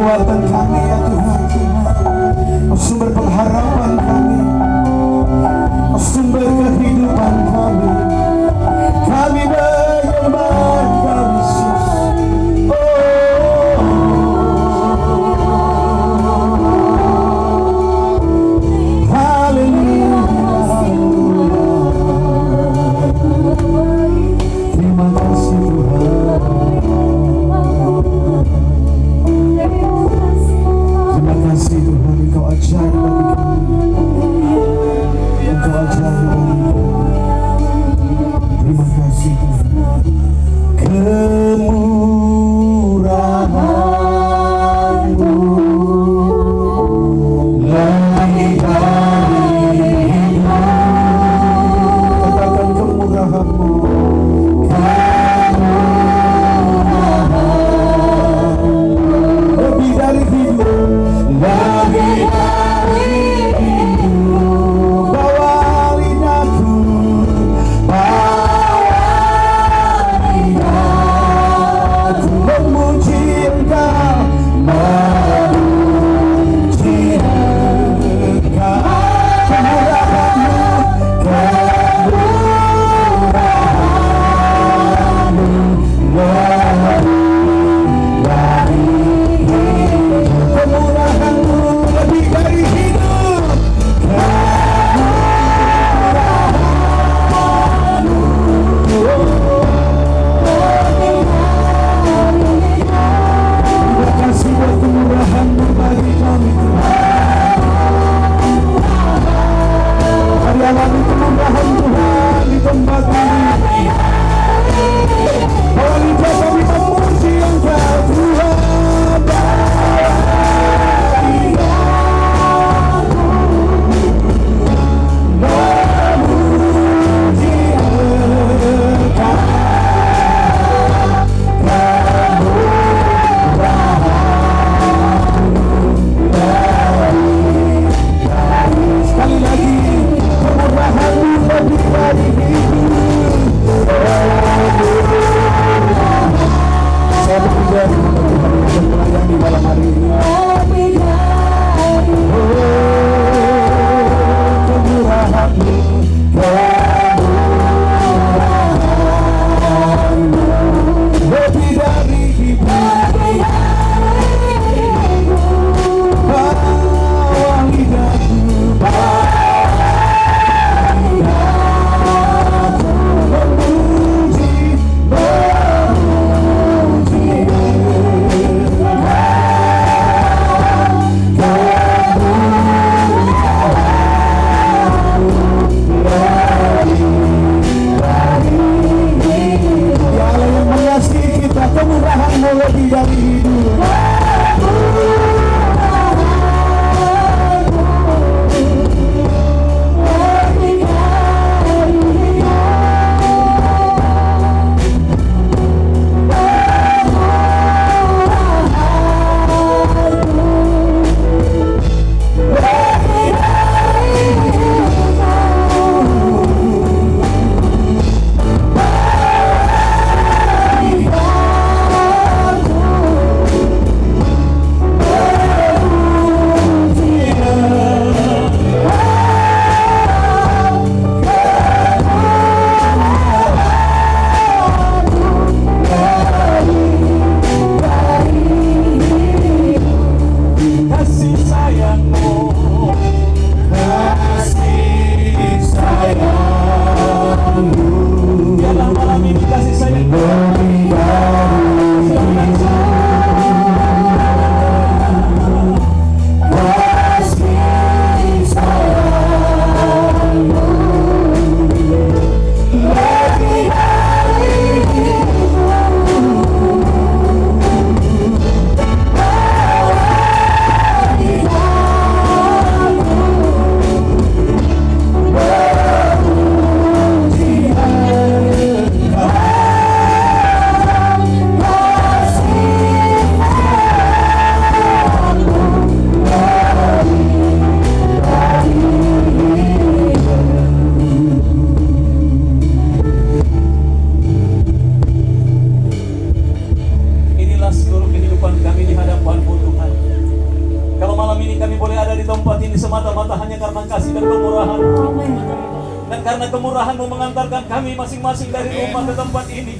kekuatan kami ya Tuhan. Kau sumber pengharapan kami, Kau sumber kehidupan kami. Kami menyembah Kau Yesus. ini semata-mata hanya karena kasih dan kemurahan. Dan karena kemurahan-Mu mengantarkan kami masing-masing dari rumah ke tempat ini.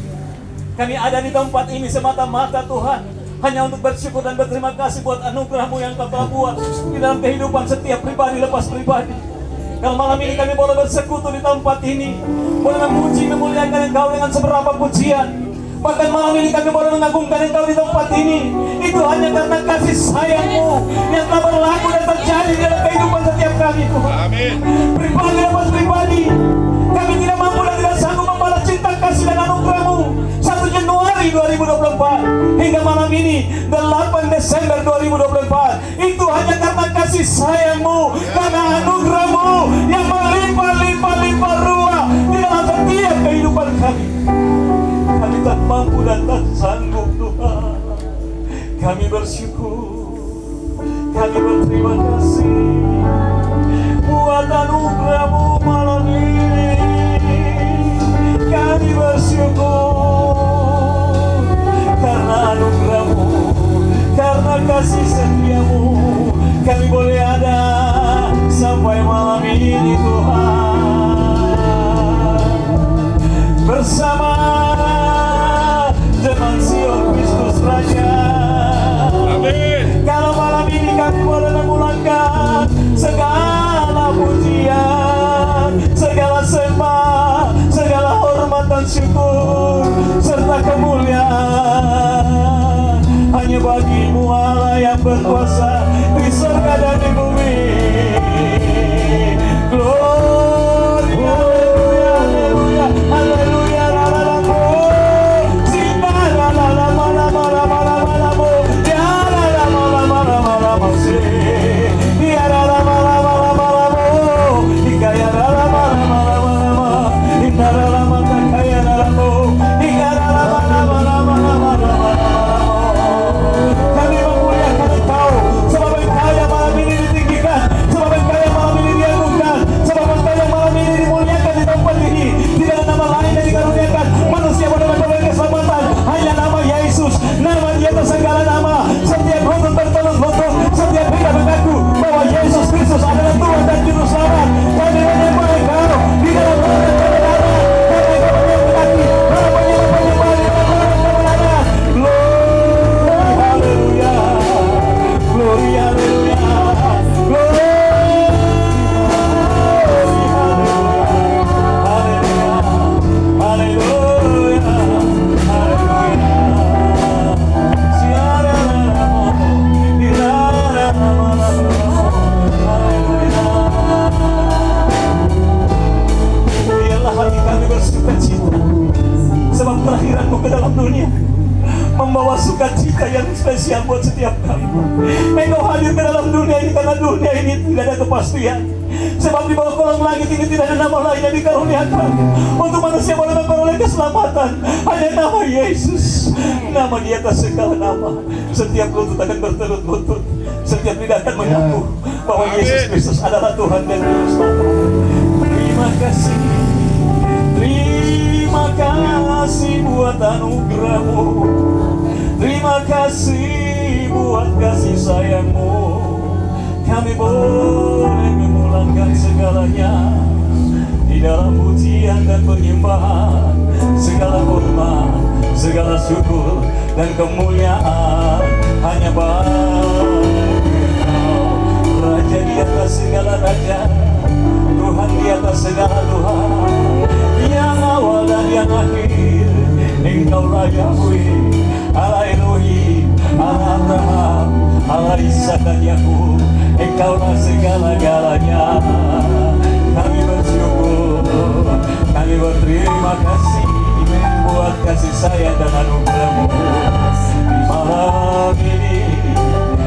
Kami ada di tempat ini semata-mata Tuhan hanya untuk bersyukur dan berterima kasih buat anugerah-Mu yang Kau telah buat di dalam kehidupan setiap pribadi lepas pribadi. Kalau malam ini kami boleh bersekutu di tempat ini, boleh memuji, memuliakan Engkau dengan seberapa pujian. Bahkan malam ini kami boleh mengagungkan Engkau di tempat ini. Itu hanya karena kasih sayang-Mu yang telah berlaku dan terjadi di dalam kehidupan setiap kami Tuhan. Amin. Pribadi lepas pribadi, kami tidak mampu dan tidak sanggup membalas cinta kasih dan anugerah-Mu 1 Januari 2024 hingga malam ini 8 Desember 2024. Itu hanya karena kasih sayang-Mu, karena anugerah-Mu yang melimpah-limpah ruah di dalam setiap kehidupan kami. Kami tak mampu dan tak sanggup Tuhan. Kami bersyukur, kami berterima kasih buat anugerah-Mu malam ini. Kami bersyukur karena anugerah-Mu, karena kasih setia-Mu, kami boleh ada sampai malam ini Tuhan. Bersama dengan Sion Kristus Raja. Amin. Kalau malam ini kami boleh memulangkan segala pujian, segala sembah, segala hormat dan syukur serta kemuliaan hanya bagi-Mu Allah yang berkuasa di surga dan di bumi. Gloria, haleluya, haleluya, haleluya. Kami memuliakan Engkau sebab Engkau yang malam ini ditinggikan, sebab Engkau yang malam ini diagungkan, sebab Engkau yang malam ini dimuliakan di tempat ini. Tidak ada nama lain yang dikaruniakan manusia pada memperoleh keselamatan, hanya nama Yesus, nama di atas segala nama. Setiap lutut bertelur lutut, setiap lidah mengaku bahwa Yesus Kristus adalah Tuhan dan Juru Selamat. Kami menyembah Engkau di dalam roh dan kebenaran. Kami menyembah Haleluya, glory, haleluya, glory, haleluya, haleluya, haleluya. Biarlah hati kami bersukacita sebab kelahiran-Mu ke dalam dunia membawa sukacita yang spesial buat setiap kami. Engkau hadir ke dalam dunia ini karena dunia ini tidak ada kepastian. Sebab di bawah kolong langit ini tidak ada nama lain yang dikaruniakan untuk manusia boleh memperoleh keselamatan, hanya nama Yesus, nama di atas segala nama. Setiap lutut akan bertelur lutut, setiap lidah akan mengaku bahwa Yesus Kristus adalah Tuhan dan Juru Selamat. Terima kasih, terima kasih buat anugerah-Mu, terima kasih buat kasih sayang-Mu. Kami boleh memulangkan segalanya di dalam pujian dan penyembahan, segala hormat, segala syukur dan kemuliaan hanya bagi Engkau, Raja di atas segala raja, Tuhan di atas segala Tuhan, yang awal dan yang akhir. Engkaulah Yahweh, Allah Elohim, Allah Abraham, Allah Ishak dan Yakub. Engkaulah segala-galanya. Kami bersyukur, kami berterima kasih buat kasih sayang dan anugerah-Mu di malam ini.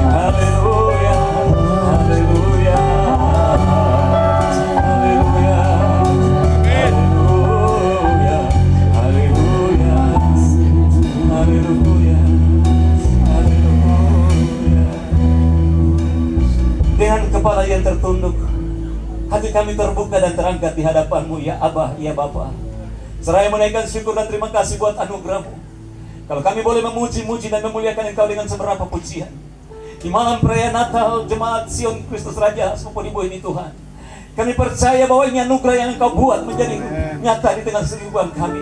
Haleluya, haleluya, haleluya, haleluya, haleluya, haleluya, haleluya. Dengan kepala yang tertunduk, hati kami terbuka dan terangkat di hadapan-Mu, ya Abah, ya Bapa. Seraya menaikkan syukur dan terima kasih buat anugerah-Mu. Kalau kami boleh memuji-muji dan memuliakan Engkau dengan seberapa pujian, Di malam perayaan Natal, jemaat Sion Kristus Raja Sepupu Ibu ini Tuhan, kami percaya bahwa ini anugerah yang Engkau buat menjadi nyata di tengah kehidupan kami.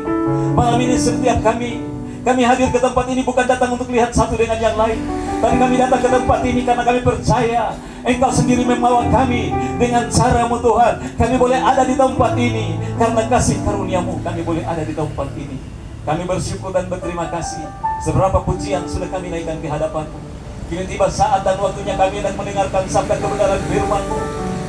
Malam ini setiap kami hadir ke tempat ini bukan datang untuk lihat satu dengan yang lain, tapi kami datang ke tempat ini karena kami percaya Engkau sendiri membawa kami dengan cara-Mu Tuhan. Kami boleh ada di tempat ini karena kasih karunia-Mu. Kami boleh ada di tempat ini. Kami bersyukur dan berterima kasih. Seberapa pujian sudah kami naikkan ke hadapan-Mu. Kini tiba saat dan waktunya kami hendak mendengarkan sabda kebenaran firman-Mu.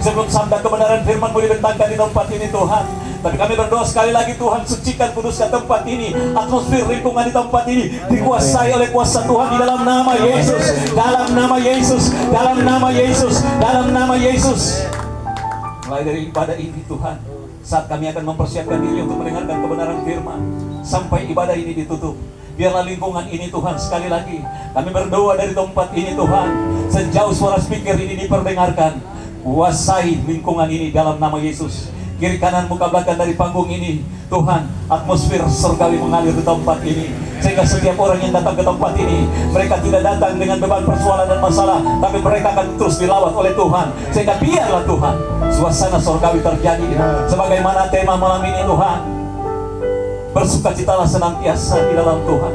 Sebelum sabda kebenaran firman-Mu dibentangkan di tempat ini Tuhan, tapi kami berdoa sekali lagi Tuhan, sucikan kuduskan tempat ini. Atmosfer lingkungan di tempat ini dikuasai oleh kuasa Tuhan di dalam nama Yesus. Dalam nama Yesus. Dalam nama Yesus. Dalam nama Yesus. Mulai dari ibadah ini Tuhan, saat kami akan mempersiapkan diri untuk mendengarkan kebenaran firman, sampai ibadah ini ditutup, biarlah lingkungan ini Tuhan, sekali lagi kami berdoa dari tempat ini Tuhan, sejauh suara speaker ini diperdengarkan, kuasai lingkungan ini dalam nama Yesus. Kiri kanan muka belakang dari panggung ini Tuhan, atmosfer surgawi mengalir di tempat ini, sehingga setiap orang yang datang ke tempat ini, mereka tidak datang dengan beban persoalan dan masalah, tapi mereka akan terus dilawat oleh Tuhan. Sehingga biarlah Tuhan, suasana surgawi terjadi. Sebagaimana tema malam ini Tuhan, bersukacitalah senantiasa di dalam Tuhan.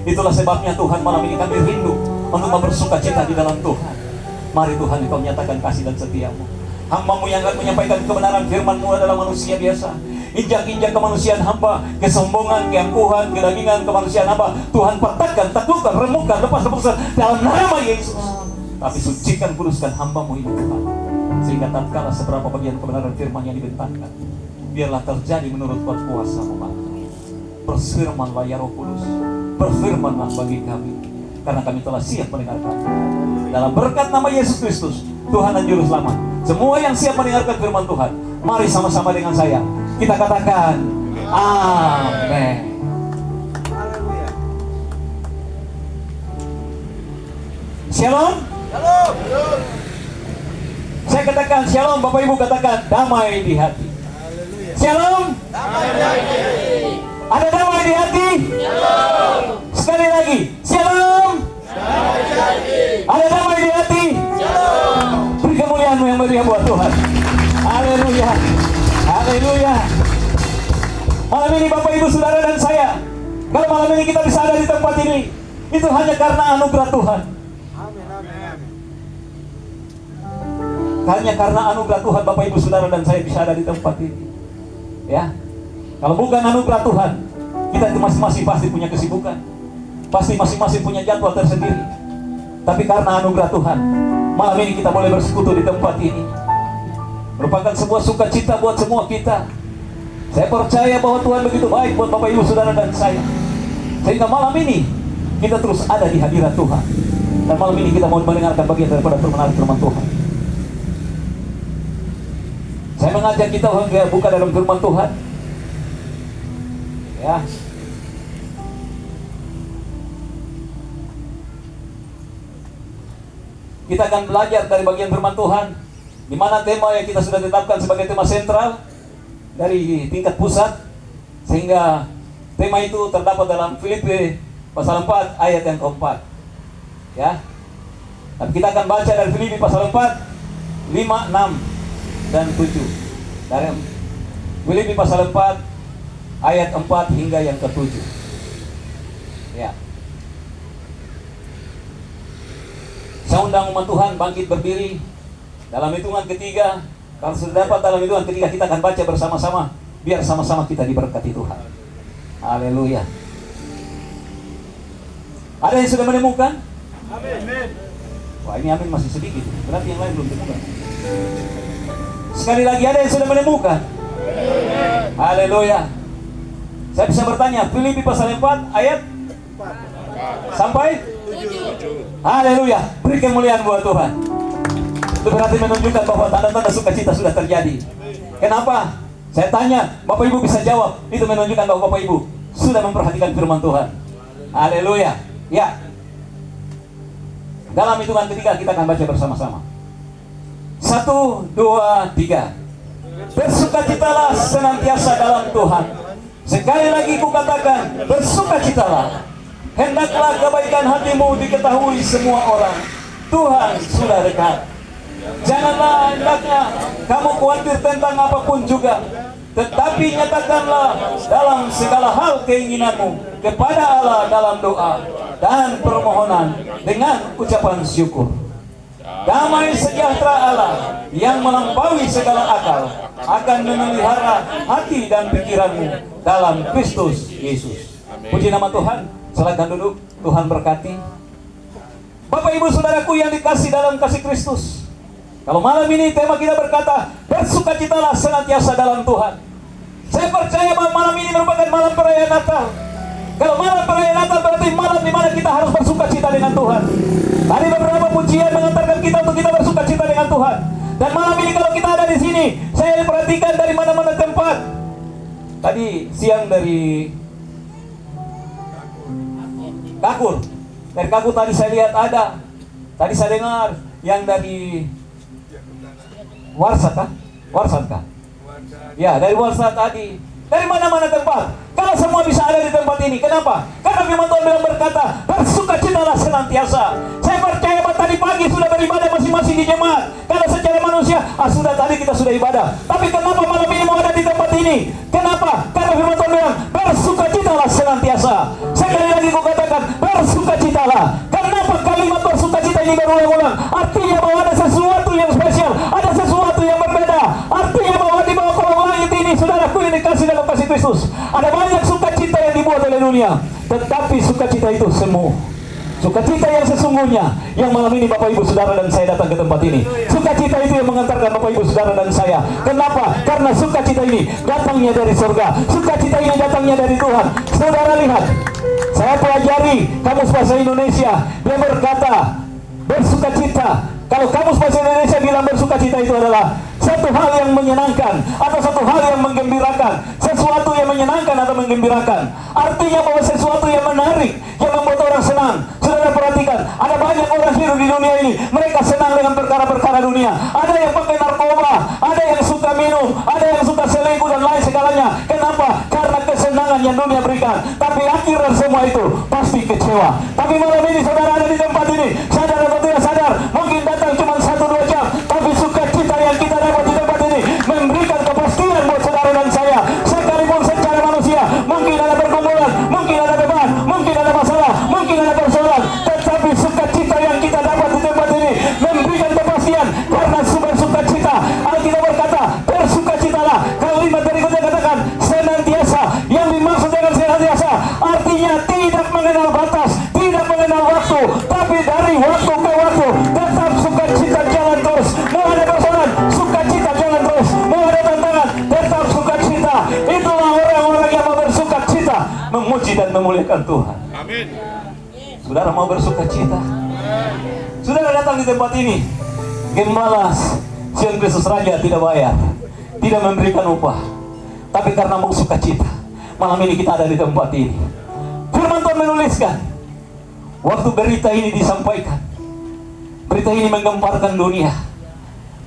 Itulah sebabnya Tuhan, malam ini kami rindu untuk bersukacita di dalam Tuhan. Mari Tuhan, Engkau menyatakan kasih dan setia-Mu. Hamba-Mu yang akan menyampaikan kebenaran firman-Mu adalah manusia biasa. Injak-injak kemanusiaan hamba, kesombongan, keangkuhan, kedagingan kemanusiaan hamba, Tuhan patahkan, taklukkan, remukkan, lepas dalam nama Yesus. Tapi sucikan, kuduskan hamba-Mu ini Tuhan, sehingga tatkala seberapa bagian kebenaran firman yang dibentangkan, biarlah terjadi menurut kuasa-Mu Bapa. Berfirmanlah ya Roh Kudus, berfirmanlah bagi kami, karena kami telah siap mendengarkan. Dalam berkat nama Yesus Kristus, Tuhan dan Juru Selamat, semua yang siap mendengarkan firman Tuhan, mari sama-sama dengan saya kita katakan amin. Shalom. Saya katakan shalom, Bapak Ibu katakan damai di hati. Shalom. Ada damai di hati? Shalom. Sekali lagi, shalom. Ada damai di hati? Shalom. Beri kemuliaan-Mu yang meriah buat Tuhan. Haleluya. Haleluya. Malam ini Bapak Ibu Saudara dan saya, kalau malam ini kita bisa ada di tempat ini, itu hanya karena anugerah Tuhan. Hanya karena anugerah Tuhan Bapak Ibu Saudara dan saya bisa ada di tempat ini. Ya. Kalau bukan anugerah Tuhan, kita itu masing-masing pasti punya kesibukan. Pasti masing-masing punya jadwal tersendiri. Tapi karena anugerah Tuhan, malam ini kita boleh bersekutu di tempat ini. Merupakan sebuah sukacita buat semua kita. Saya percaya bahwa Tuhan begitu baik buat Bapak Ibu Saudara dan saya, sehingga malam ini kita terus ada di hadirat Tuhan. Dan malam ini kita mau mendengarkan bagian daripada firman Tuhan. Saya mengajak kita untuk buka dalam firman Tuhan. Ya. Kita akan belajar dari bagian firman Tuhan, di mana tema yang kita sudah tetapkan sebagai tema sentral dari tingkat pusat, sehingga tema itu terdapat dalam Filipi pasal 4 ayat yang keempat. Ya. Dan kita akan baca dari Filipi pasal 4, 5, 6 dan 7. Dari Filipi pasal 4 ayat 4 hingga yang ke-7. Ya. Saya undang umat Tuhan bangkit berdiri dalam hitungan ketiga. Kalau sudah dapat dalam hitungan ketiga, kita akan baca bersama-sama, biar sama-sama kita diberkati Tuhan. Haleluya. Ada yang sudah menemukan? Amin. Wah, ini amin masih sedikit, berarti yang lain belum menemukan. Sekali lagi, ada yang sudah menemukan? Amin. Haleluya. Saya bisa bertanya, Filipi pasal 4 ayat 4 sampai 7. Haleluya. Beri kemuliaan buat Tuhan. Itu berarti menunjukkan bahwa tanda-tanda sukacita sudah terjadi. Kenapa? Saya tanya, Bapak Ibu bisa jawab. Itu menunjukkan bahwa Bapak Ibu sudah memperhatikan firman Tuhan. Haleluya. Ya. Dalam hitungan ketiga kita akan baca bersama-sama. 1, 2, 3. Bersukacitalah senantiasa dalam Tuhan. Sekali lagi kukatakan, bersukacitalah. Hendaklah kebaikan hatimu diketahui semua orang. Tuhan sudah dekat. Janganlah hendaknya kamu khawatir tentang apapun juga, tetapi nyatakanlah dalam segala hal keinginanmu kepada Allah dalam doa dan permohonan dengan ucapan syukur. Damai sejahtera Allah yang melampaui segala akal akan memelihara hati dan pikiranmu dalam Kristus Yesus. Puji nama Tuhan. Silakan duduk. Tuhan berkati. Bapak Ibu Saudaraku yang dikasih dalam kasih Kristus, kalau malam ini tema kita berkata bersukacitalah senantiasa dalam Tuhan. Saya percaya bahwa malam ini merupakan malam perayaan Natal. Kalau malam perayaan Natal berarti malam di mana kita harus bersukacita dengan Tuhan. Tadi beberapa pujian mengantarkan kita untuk kita bersukacita dengan Tuhan. Dan malam ini kalau kita ada di sini, saya perhatikan dari mana-mana tempat. Tadi siang dari Kakur. Dari Kakur tadi saya lihat ada. Tadi saya dengar yang dari Warsat kah? Warsat kah? Ya, dari Warsat tadi. Dari mana-mana tempat. Kalau semua bisa ada di tempat ini. Kenapa? Karena firman Tuhan bilang berkata, bersukacitalah senantiasa. Saya percaya bahwa tadi pagi sudah beribadah masing-masing di jemaat. Kalau secara manusia, sudah tadi kita sudah ibadah. Tapi kenapa malam ini mau ada di tempat ini? Kenapa? Karena firman Tuhan bilang, bersukacitalah senantiasa. Sekali lagi aku katakan, bersukacitalah. Kenapa kalimat bersukacita ini berulang-ulang? Artinya bahwa ada sesuatu yang spesial, ada sesuatu yang berbeda. Artinya bahwa di bawah kolong langit ini, saudaraku yang dikasih dalam kasih Kristus, ada banyak sukacita yang dibuat oleh dunia, tetapi sukacita itu semu. Sukacita yang sesungguhnya yang malam ini Bapak Ibu Saudara dan saya datang ke tempat ini. Sukacita itu yang mengantarkan Bapak Ibu Saudara dan saya. Kenapa? Karena sukacita ini datangnya dari surga. Sukacita ini datangnya dari Tuhan. Saudara lihat, saya pelajari Kamus Bahasa Indonesia. Dia berkata bersukacita. Kalau Kamus Bahasa Indonesia bilang bersukacita itu adalah satu hal yang menyenangkan atau satu hal yang menggembirakan, sesuatu yang menyenangkan atau menggembirakan. Artinya bahwa sesuatu yang menarik, yang membuat orang senang. Saudara perhatikan, ada banyak orang hidup di dunia ini, mereka senang dengan perkara-perkara dunia. Ada yang pakai narkoba, ada yang suka minum, ada yang suka selingkuh dan lain segalanya. Kenapa? Karena kesenangan yang dunia berikan. Tapi akhir dari semua itu pasti kecewa. Tapi malam ini saudara ada di tempat ini, sadar atau tidak sadar, mungkin datang cuma 1-2 jam, tapi sukacita yang kita dapat di tempat ini memberikan kepastian buat saudara dan saya. Sekalipun secara manusia mungkin ada pergumulan, mungkin ada beban, mungkin ada masalah, mungkin ada persoalan, tetapi sukacita yang kita dapat di tempat ini memberikan kepastian. Karena sumber sukacita, Alkitab berkata bersukacitalah. Kalimat berikutnya katakan senantiasa. Yang dimaksud dengan senantiasa artinya tidak mengenal batas, tidak mengenal waktu, tapi dari waktu ke waktu tetap sukacita jalan terus. Mau ada persoalan, sukacita jalan terus. Mau ada tantangan, tetap sukacita. Itulah orang-orang yang mau bersukacita, memuji dan memuliakan Tuhan. Amin. Saudara mau bersukacita? Saudara datang di tempat ini, gembala Sion Kristus Raja tidak bayar, tidak memberikan upah, tapi karena mau sukacita, malam ini kita ada di tempat ini. Firman Tuhan menuliskan, waktu berita ini disampaikan, berita ini menggemparkan dunia.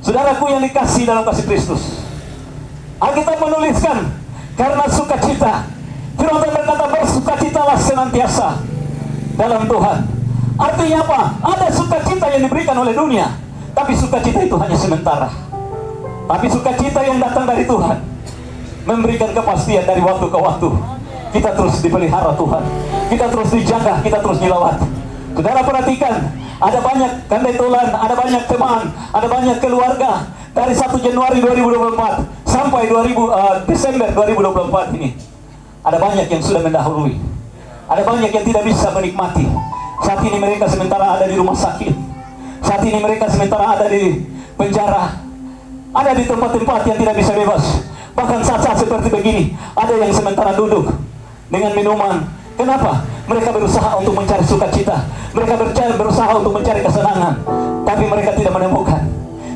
Saudaraku yang dikasih dalam kasih Kristus, Alkitab menuliskan karena sukacita. Firman Tuhan berkata bersukacitalah senantiasa dalam Tuhan. Artinya apa? Ada sukacita yang diberikan oleh dunia, tapi sukacita itu hanya sementara. Tapi sukacita yang datang dari Tuhan memberikan kepastian dari waktu ke waktu. Kita terus dipelihara Tuhan, kita terus dijaga, kita terus dilawat. Saudara perhatikan, ada banyak kandai tulan, ada banyak teman, ada banyak keluarga. Dari 1 Januari 2024 sampai Desember 2024 ini, ada banyak yang sudah mendahului, ada banyak yang tidak bisa menikmati. Saat ini mereka sementara ada di rumah sakit, saat ini mereka sementara ada di penjara, ada di tempat-tempat yang tidak bisa bebas. Bahkan saat-saat seperti begini, ada yang sementara duduk dengan minuman. Kenapa? Mereka berusaha untuk mencari sukacita, mereka berusaha untuk mencari kesenangan, tapi mereka tidak menemukan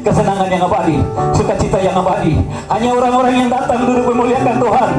kesenangan yang abadi, sukacita yang abadi. Hanya orang-orang yang datang duduk memuliakan Tuhan,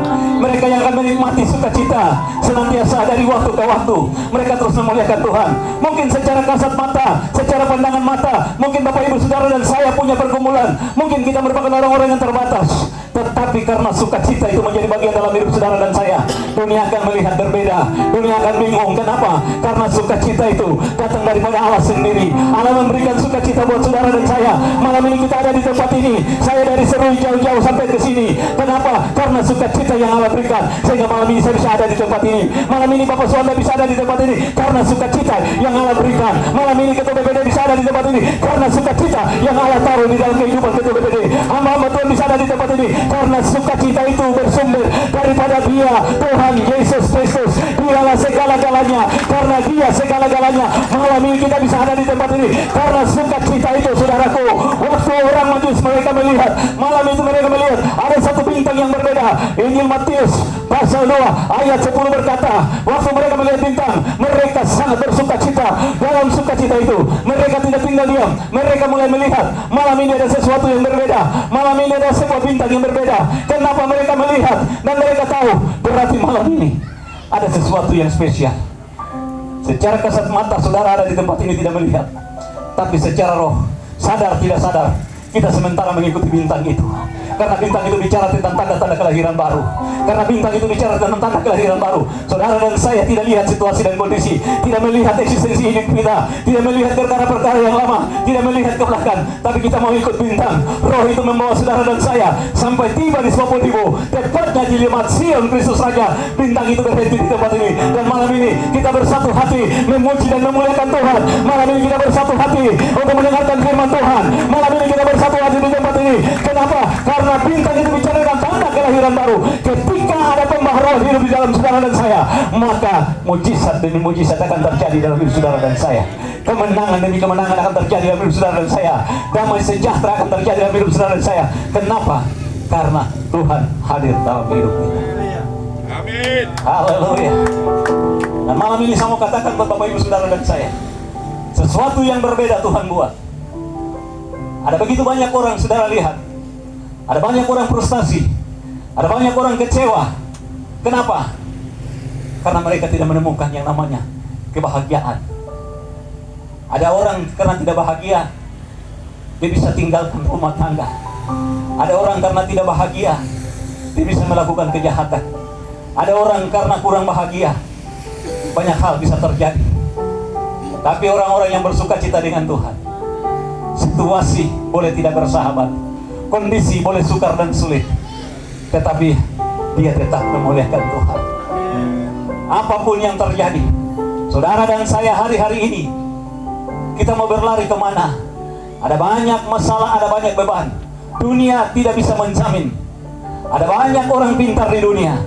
mereka yang akan menikmati sukacita senantiasa dari waktu ke waktu. Mereka terus memuliakan Tuhan. Mungkin secara kasat mata, secara pandangan mata, mungkin Bapak Ibu Saudara dan saya punya pergumulan, mungkin kita merupakan orang-orang yang terbatas, tetapi Tapi karena sukacita itu menjadi bagian dalam hidup saudara dan saya, dunia akan melihat berbeda, dunia akan bingung. Kenapa? Karena sukacita itu datang daripada Allah sendiri. Allah memberikan sukacita buat saudara dan saya. Malam ini kita ada di tempat ini, saya dari Serui jauh-jauh sampai ke sini. Kenapa? Karena sukacita yang Allah berikan, sehingga malam ini saya bisa ada di tempat ini. Malam ini Bapak Suwanda bisa ada di tempat ini karena sukacita yang Allah berikan. Malam ini Ketua BPD bisa ada di tempat ini karena sukacita yang Allah taruh di dalam kehidupan Ketua BPD. Hamba-hamba Tuhan bisa ada di tempat ini karena sukacita itu bersumber daripada Dia, Tuhan Yesus Kristus. Dialah segala-galanya, karena Dia segala-galanya. Malam ini kita bisa ada di tempat ini karena sukacita itu, saudaraku. Waktu orang Majus mereka melihat, malam itu mereka melihat ada satu bintang yang berbeda. Injil Matius pasal 2 ayat 10 berkata, waktu mereka melihat bintang, mereka sangat bersukacita. Dalam sukacita itu mereka tidak tinggal diam, mereka mulai melihat malam ini ada sesuatu yang berbeda. Malam ini ada sebuah bintang yang berbeda. Kenapa mereka melihat dan mereka tahu? Berarti malam ini ada sesuatu yang spesial. Secara kasat mata saudara ada di tempat ini tidak melihat, tapi secara roh, sadar tidak sadar, kita sementara mengikuti bintang itu. Karena bintang itu bicara tentang tanda-tanda kelahiran baru. Karena bintang itu bicara tentang tanda kelahiran baru. Saudara dan saya tidak lihat situasi dan kondisi, tidak melihat eksistensi hidup kita, tidak melihat perkara-perkara yang lama, tidak melihat ke belakang, tapi kita mau ikut bintang. Roh itu membawa saudara dan saya sampai tiba di sebuah Dibo, tepatnya di Jilimat Sion Kristus Raja. Bintang itu berhenti di tempat ini, dan malam ini kita bersatu hati memuji dan memuliakan Tuhan. Malam ini kita bersatu hati untuk mendengarkan firman Tuhan. Malam ini kita bersatu hati di tempat ini. Kenapa? Karena bintang itu bicara tentang tanda kelahiran baru. Ketika ada pembaharuan hidup di dalam saudara dan saya, maka mujizat demi mujizat akan terjadi dalam hidup saudara dan saya. Kemenangan demi kemenangan akan terjadi dalam hidup saudara dan saya. Damai sejahtera akan terjadi dalam hidup saudara dan saya. Kenapa? Karena Tuhan hadir dalam hidup kita. Amin. Haleluya. Dan malam ini saya mau katakan buat Bapak Ibu saudara dan saya, sesuatu yang berbeda Tuhan buat. Ada begitu banyak orang saudara lihat, ada banyak orang frustasi, ada banyak orang kecewa. Kenapa? Karena mereka tidak menemukan yang namanya kebahagiaan. Ada orang karena tidak bahagia, dia bisa tinggalkan rumah tangga. Ada orang karena tidak bahagia, dia bisa melakukan kejahatan. Ada orang karena kurang bahagia, banyak hal bisa terjadi. Tapi orang-orang yang bersukacita dengan Tuhan, situasi boleh tidak bersahabat, kondisi boleh sukar dan sulit, tetapi dia tetap memuliakan Tuhan. Apapun yang terjadi, saudara dan saya hari-hari ini, kita mau berlari kemana? Ada banyak masalah, ada banyak beban. Dunia tidak bisa menjamin. Ada banyak orang pintar di dunia,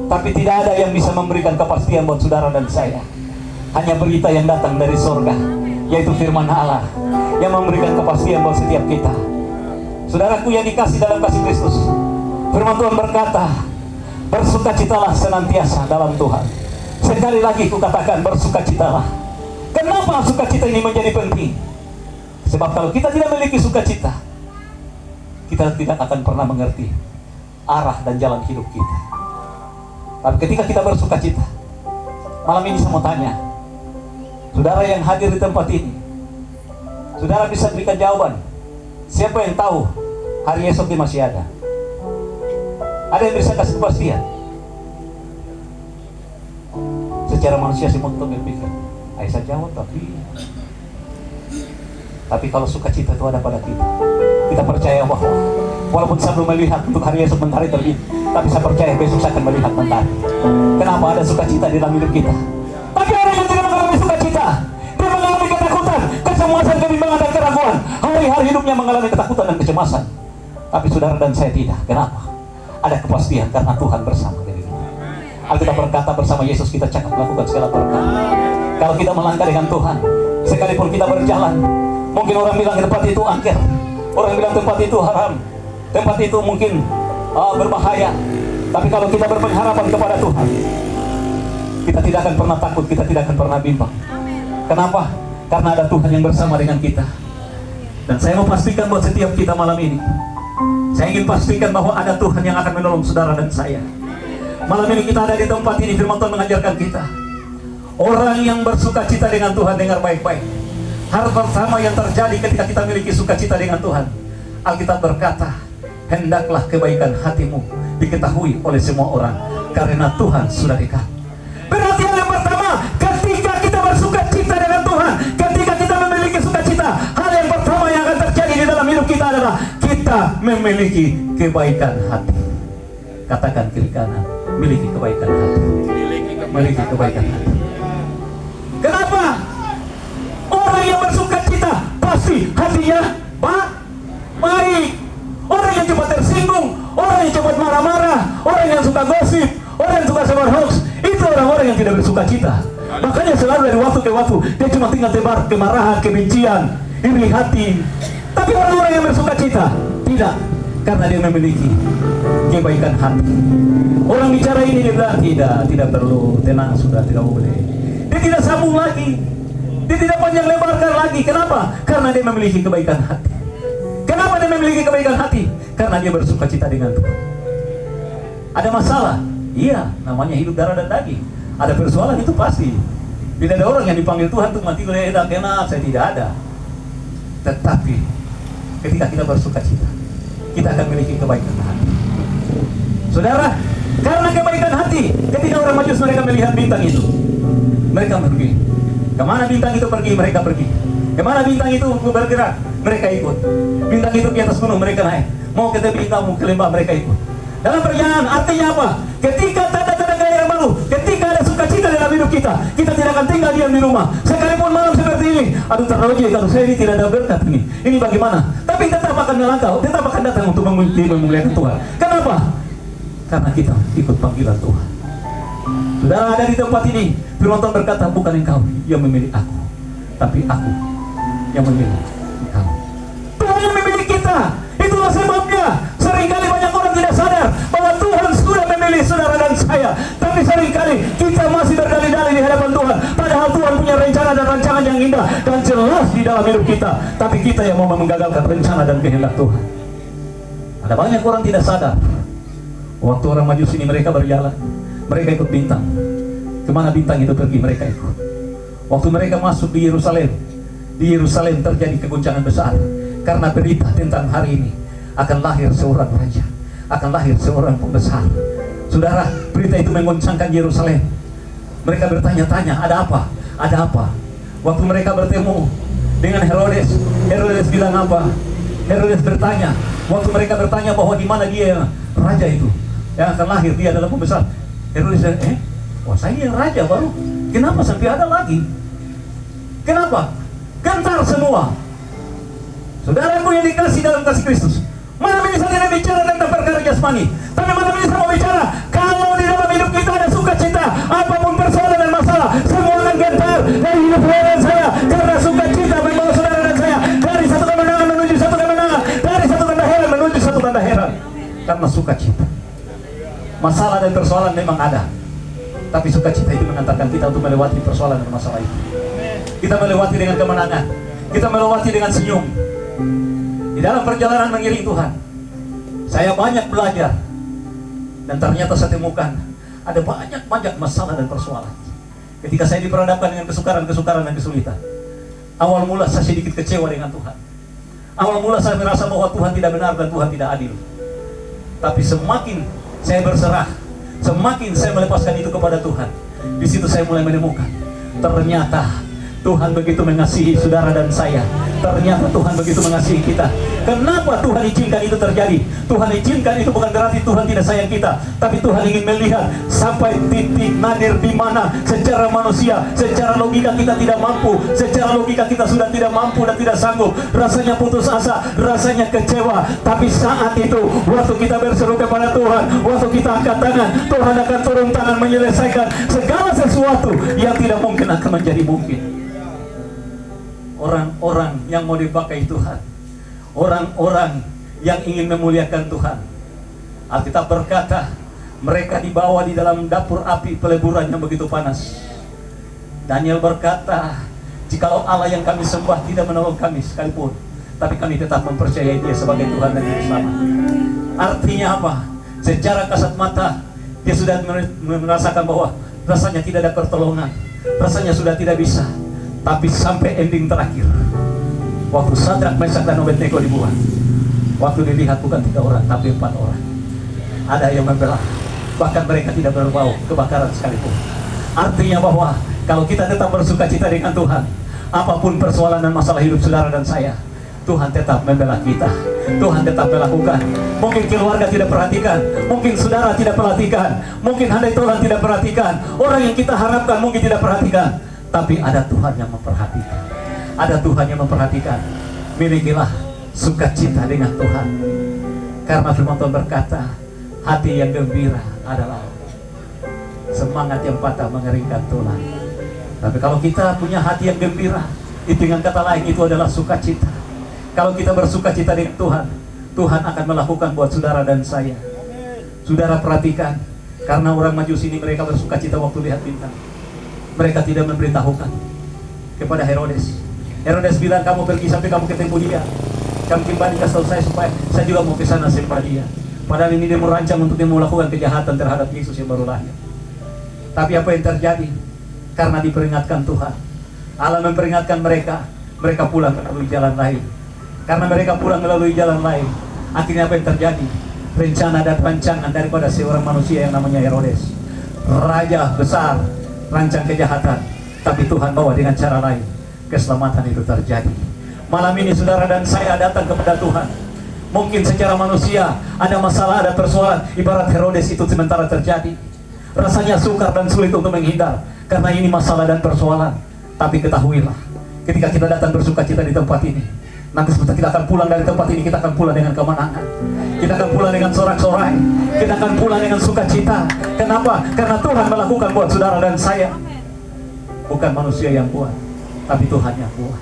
tapi tidak ada yang bisa memberikan kepastian buat saudara dan saya. Hanya berita yang datang dari surga, yaitu firman Allah, yang memberikan kepastian buat setiap kita. Saudaraku yang dikasih dalam kasih Kristus, firman Tuhan berkata, bersukacitalah senantiasa dalam Tuhan. Sekali lagi kukatakan, bersukacitalah. Kenapa sukacita ini menjadi penting? Sebab kalau kita tidak memiliki sukacita, kita tidak akan pernah mengerti arah dan jalan hidup kita. Tapi ketika kita bersukacita, malam ini saya mau tanya, saudara yang hadir di tempat ini, saudara bisa berikan jawaban. Siapa yang tahu hari esok ini masih ada? Ada yang bisa kasih kepastian? Secara manusia sih untuk berpikir, saya jawab, tapi kalau sukacita itu ada pada kita, kita percaya bahwa walaupun saya belum melihat untuk hari esok mentari terbit, tapi saya percaya besok saya akan melihat mentari. Kenapa? Ada sukacita di dalam hidup kita. Tapi orang yang tidak mengalami sukacita, dia mengalami ketakutan, kecemasan, kebimbangan dan keraguan. Hari-hari hidupnya mengalami ketakutan dan kecemasan. Tapi saudara dan saya tidak. Kenapa? Ada kepastian karena Tuhan bersama diri kita. Alkitab berkata, bersama Yesus kita cakap melakukan segala perkara. Kalau kita melangkah dengan Tuhan, sekalipun kita berjalan, mungkin orang bilang tempat itu angker, orang bilang tempat itu haram, tempat itu mungkin berbahaya. Tapi kalau kita berpengharapan kepada Tuhan, kita tidak akan pernah takut, kita tidak akan pernah bimbang. Kenapa? Karena ada Tuhan yang bersama dengan kita. Dan saya mau pastikan buat setiap kita malam ini, saya ingin pastikan bahwa ada Tuhan yang akan menolong saudara dan saya. Malam ini kita ada di tempat ini, firman Tuhan mengajarkan kita, orang yang bersukacita dengan Tuhan, dengar baik-baik. Hal pertama yang terjadi ketika kita memiliki sukacita dengan Tuhan, Alkitab berkata, hendaklah kebaikan hatimu diketahui oleh semua orang, karena Tuhan sudah dekat. Berarti hal yang pertama, ketika kita bersuka cita dengan Tuhan, ketika kita memiliki sukacita, hal yang pertama yang akan terjadi di dalam hidup kita adalah kita memiliki kebaikan hati. Katakan kiri kanan, miliki kebaikan hati. Miliki kebaikan hati. Kenapa? Orang yang bersuka cita pasti hatinya baik. Orang yang cepat tersinggung, orang yang cepat marah-marah, orang yang suka gosip, orang yang suka sebar hoax, itu orang-orang yang tidak bersuka cita. Makanya selalu dari waktu ke waktu dia cuma tinggal tebar kemarahan, kebencian, iri hati. Tapi orang-orang yang bersuka cita tidak, karena dia memiliki kebaikan hati. Orang bicara ini dia bilang tidak perlu, tenang sudah, tidak boleh. Dia tidak sambung lagi, dia tidak panjang lebarkan lagi. Kenapa? Karena dia memiliki kebaikan hati. Kenapa dia memiliki kebaikan hati? Karena dia bersuka cita dengan Tuhan. Ada masalah? Iya, namanya hidup darah dan daging. Ada persoalan, itu pasti. Tidak ada orang yang dipanggil Tuhan untuk mati enak, saya tidak ada. Tetapi ketika kita bersuka cita, kita akan memiliki kebaikan hati. Saudara, karena kebaikan hati, ketika orang Majus mereka melihat bintang itu, mereka pergi. Kemana bintang itu pergi, mereka pergi. Kemana bintang itu bergerak, mereka ikut. Bintang itu di atas gunung, mereka naik. Mau ke tepi, mau ke lembah, mereka ikut. Dalam perjalanan, artinya apa? Ketika tanda-tanda gairah baru, ketika ada sukacita dalam hidup kita, kita tidak akan tinggal diam di rumah. Sekalipun malam seperti ini, aduh terlalu kalau saya ini tidak ada berkat ini bagaimana? Tapi tetap akan melangkah, tetap akan datang untuk memuliakan Tuhan. Kenapa? Karena kita ikut panggilan Tuhan. Saudara, ada di tempat ini, firman Tuhan berkata, bukan engkau yang memilih aku, tapi aku yang memilih engkau. Tuhan yang memilih kita. Itulah sebabnya seringkali banyak orang tidak sadar bahwa Tuhan sudah memilih saudara dan saya. Tapi seringkali kita masih berdalih-dalih di hadapan Tuhan, padahal Tuhan punya rencana dan rancangan yang indah dan jelas di dalam hidup kita. Tapi kita yang mau menggagalkan rencana dan kehendak Tuhan. Ada banyak orang tidak sadar. Waktu orang Majus ini mereka berjalan, mereka ikut bintang. Kemana bintang itu pergi, mereka ikut. Waktu mereka masuk di Yerusalem terjadi kegoncangan besar. Karena berita tentang hari ini akan lahir seorang raja, akan lahir seorang pembesar. Saudara, berita itu menggoncangkan Yerusalem. Mereka bertanya-tanya, ada apa? Ada apa? Waktu mereka bertemu dengan Herodes, Herodes bilang apa? Herodes bertanya. Waktu mereka bertanya bahwa di mana dia raja itu yang akan lahir, dia adalah pembesar. Herodes bilang, wah saya yang raja baru. Kenapa sampai ada lagi? Kenapa? Gentar semua. Saudaraku yang dikasih dalam kasih Kristus, malam ini saya tidak bicara tentang perkara jasmani, tapi malam ini saya mau bicara kalau di dalam hidup kita ada sukacita, apapun persoalan dan masalah, semua akan gentar dari hidup saudara dan saya, karena sukacita membawa saudara dan saya dari satu kemenangan menuju satu kemenangan, dari satu tanda heran menuju satu tanda heran, karena sukacita. Masalah dan persoalan memang ada, tapi sukacita itu mengantarkan kita untuk melewati persoalan dan masalah itu. Kita melewati dengan kemenangan, kita melewati dengan senyum. Di dalam perjalanan mengiring Tuhan, saya banyak belajar, dan ternyata saya temukan ada banyak masalah dan persoalan. Ketika saya diperhadapkan dengan kesukaran dan kesulitan, awal mula saya sedikit kecewa dengan Tuhan. Awal mula saya merasa bahwa Tuhan tidak benar dan Tuhan tidak adil. Tapi semakin saya berserah, semakin saya melepaskan itu kepada Tuhan, di situ saya mulai menemukan ternyata Tuhan begitu mengasihi saudara dan saya. Ternyata Tuhan begitu mengasihi kita. Kenapa Tuhan izinkan itu terjadi? Tuhan izinkan itu bukan berarti Tuhan tidak sayang kita, tapi Tuhan ingin melihat sampai titik nadir di mana secara manusia, secara logika kita tidak mampu, secara logika kita sudah tidak mampu dan tidak sanggup. Rasanya putus asa, rasanya kecewa. Tapi saat itu, waktu kita berseru kepada Tuhan, waktu kita angkat tangan, Tuhan akan turun tangan menyelesaikan segala sesuatu yang tidak mungkin akan menjadi mungkin. Orang-orang yang mau dipakai Tuhan, orang-orang yang ingin memuliakan Tuhan, Alkitab berkata mereka dibawa di dalam dapur api peleburan yang begitu panas. Daniel berkata, jikalau Allah yang kami sembah tidak menolong kami sekalipun, tapi kami tetap mempercayai Dia sebagai Tuhan dan Juru Selamat. Artinya apa? Secara kasat mata dia sudah merasakan bahwa rasanya tidak ada pertolongan, rasanya sudah tidak bisa. Tapi sampai ending terakhir, waktu Sadrak, Mesak dan Abednego dibuat, Waktu dilihat bukan 3 orang, tapi 4 orang. Ada yang membelah, bahkan mereka tidak berbau kebakaran sekalipun. Artinya bahwa kalau kita tetap bersuka cita dengan Tuhan, apapun persoalan dan masalah hidup saudara dan saya, Tuhan tetap membela kita. Tuhan tetap melakukan. Mungkin keluarga tidak perhatikan, mungkin saudara tidak perhatikan, mungkin handai Tuhan tidak perhatikan, orang yang kita harapkan mungkin tidak perhatikan, tapi ada Tuhan yang memperhatikan. Ada Tuhan yang memperhatikan. Milikilah sukacita dengan Tuhan, karena firman Tuhan berkata, hati yang gembira adalah semangat yang patah mengeringkan tulang. Tapi kalau kita punya hati yang gembira, itu dengan kata lain itu adalah sukacita. Kalau kita bersukacita dengan Tuhan, Tuhan akan melakukan buat saudara dan saya. Saudara perhatikan, karena orang Majusi ini mereka bersukacita waktu lihat bintang. Mereka tidak memberitahukan kepada Herodes. Herodes bilang, kamu pergi sampai kamu ketemu dia, kamu kembali kasih tahu saya supaya saya juga mau ke sana sembah dia. Padahal ini dia merancang untuk dia melakukan kejahatan terhadap Yesus yang baru lahir. Tapi apa yang terjadi? Karena diperingatkan Tuhan, Allah memperingatkan mereka, mereka pulang melalui jalan lain. Karena mereka pulang melalui jalan lain, akhirnya apa yang terjadi? Rencana dan rancangan daripada seorang manusia yang namanya Herodes, raja besar, rancang kejahatan, tapi Tuhan bawa dengan cara lain, keselamatan itu terjadi. Malam ini saudara dan saya datang kepada Tuhan. Mungkin secara manusia ada masalah, ada persoalan, ibarat Herodes itu sementara terjadi. Rasanya sukar dan sulit untuk menghindar, karena ini masalah dan persoalan. Tapi ketahuilah, ketika kita datang bersukacita di tempat ini, nanti sebentar kita akan pulang dari tempat ini, kita akan pulang dengan kemenangan. Kita akan pulang dengan sorak-sorai. Kita akan pulang dengan sukacita. Kenapa? Karena Tuhan melakukan buat saudara dan saya. Bukan manusia yang buat, tapi Tuhan yang buat.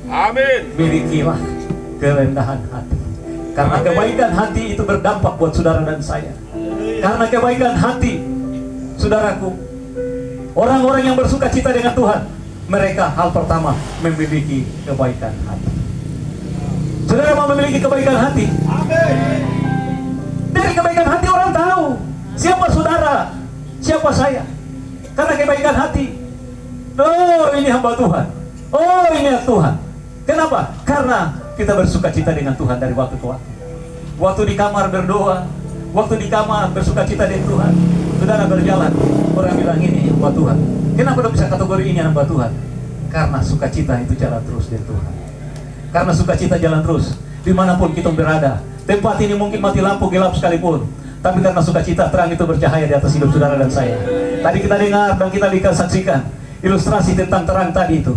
Amin. Milikilah kerendahan hati. Karena kebaikan hati itu berdampak buat saudara dan saya. Karena kebaikan hati, saudaraku, orang-orang yang bersukacita dengan Tuhan, mereka hal pertama memiliki kebaikan hati. Saudara mau memiliki kebaikan hati? Amin. Dari kebaikan hati orang tahu siapa saudara, siapa saya. Karena kebaikan hati. Oh, ini hamba Tuhan. Oh, ini Tuhan. Kenapa? Karena kita bersukacita dengan Tuhan dari waktu ke waktu. Waktu di kamar berdoa, waktu di kamar bersukacita dengan Tuhan. Saudara berjalan, orang bilang ini hamba Tuhan. Kenapa bisa kategori ini hamba Tuhan? Karena sukacita itu jalan terus dengan Tuhan. Karena sukacita jalan terus dimanapun kita berada. Tempat ini mungkin mati lampu gelap sekalipun, tapi karena sukacita terang itu bercahaya di atas hidup saudara dan saya. Tadi kita dengar dan kita saksikan ilustrasi tentang terang tadi itu.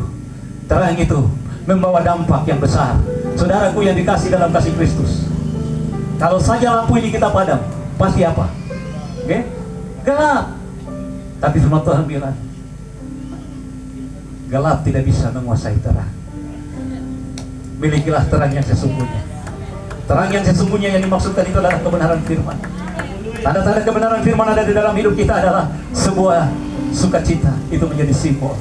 Terang itu membawa dampak yang besar. Saudaraku yang dikasih dalam kasih Kristus, kalau saja lampu ini kita padam, pasti apa? Okay? Gelap. Tapi firman Tuhan bilang, gelap tidak bisa menguasai terang. Milikilah terang yang sesungguhnya. Terang yang sesungguhnya yang dimaksudkan itu adalah kebenaran firman. Tanda-tanda kebenaran firman ada di dalam hidup kita adalah sebuah sukacita. Itu menjadi simbol.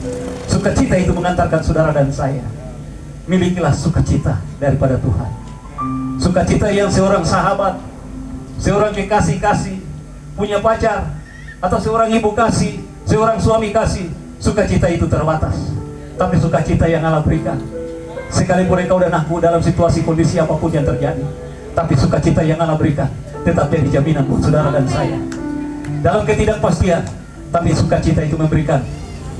Sukacita itu mengantarkan saudara dan saya. Milikilah sukacita daripada Tuhan. Sukacita yang seorang sahabat, seorang kekasih kasih, punya pacar, atau seorang ibu kasih, seorang suami kasih. Sukacita itu terbatas. Tapi sukacita yang Allah berikan, sekalipun engkau dan aku dalam situasi kondisi apapun yang terjadi, tapi sukacita yang Allah berikan tetap jadi jaminan buat saudara dan saya. Dalam ketidakpastian, tapi sukacita itu memberikan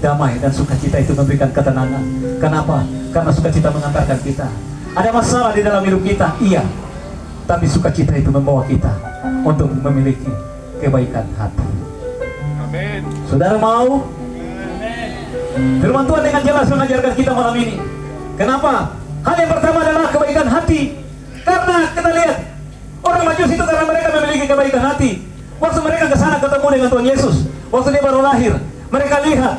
damai, dan sukacita itu memberikan ketenangan. Kenapa? Karena sukacita mengantarkan kita. Ada masalah di dalam hidup kita, iya, tapi sukacita itu membawa kita untuk memiliki kebaikan hati. Amin. Saudara mau? Firman Tuhan dengan jelas mengajarkan kita malam ini. Kenapa? Hal yang pertama adalah kebaikan hati. Karena kita lihat orang Majusi itu karena mereka memiliki kebaikan hati. Waktu mereka ke sana ketemu dengan Tuhan Yesus, waktu dia baru lahir, mereka lihat.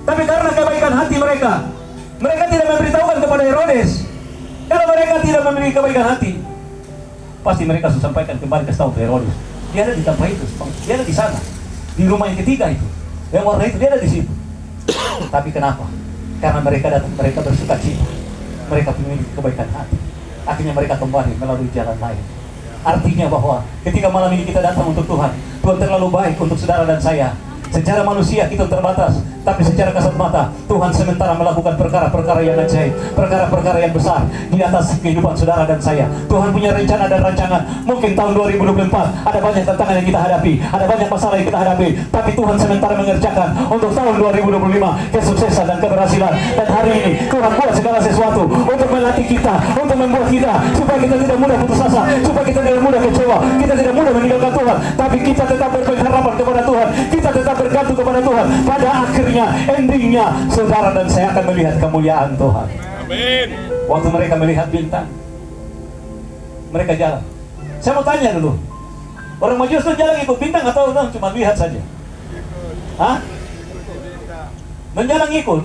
Tapi karena kebaikan hati mereka, mereka tidak memberitahukan kepada Herodes. Kalau mereka tidak memiliki kebaikan hati, pasti mereka sudah sampaikan kembali ke tahu Herodes. Dia ada di tempat itu, dia ada di sana, di rumah yang ketiga itu, yang warna itu, dia ada di situ. Tapi kenapa? Karena mereka datang, mereka bersukacita, mereka memiliki kebaikan hati. Akhirnya mereka kembali melalui jalan lain. Artinya bahwa ketika malam ini kita datang untuk Tuhan, Tuhan terlalu baik untuk saudara dan saya. Secara manusia kita terbatas, tapi secara kasat mata Tuhan sementara melakukan perkara-perkara yang ajaib, perkara-perkara yang besar di atas kehidupan saudara dan saya. Tuhan punya rencana dan rancangan. Mungkin tahun 2024 ada banyak tantangan yang kita hadapi, ada banyak masalah yang kita hadapi, tapi Tuhan sementara mengerjakan untuk tahun 2025 kesuksesan dan keberhasilan. Dan hari ini Tuhan buat segala sesuatu untuk melatih kita, untuk membuat kita supaya kita tidak mudah putus asa, supaya kita tidak mudah kecewa, kita tidak mudah meninggalkan Tuhan, tapi kita tetap berpengharapan kepada Tuhan, kita tetap bergantung kepada Tuhan. Pada akhirnya, endingnya, saudara dan saya akan melihat kemuliaan Tuhan. Amin. Waktu mereka melihat bintang, mereka jalan. Saya mau tanya dulu, orang Majus itu jalan ikut bintang atau cuma lihat saja? Hah? Dan jalan ikut?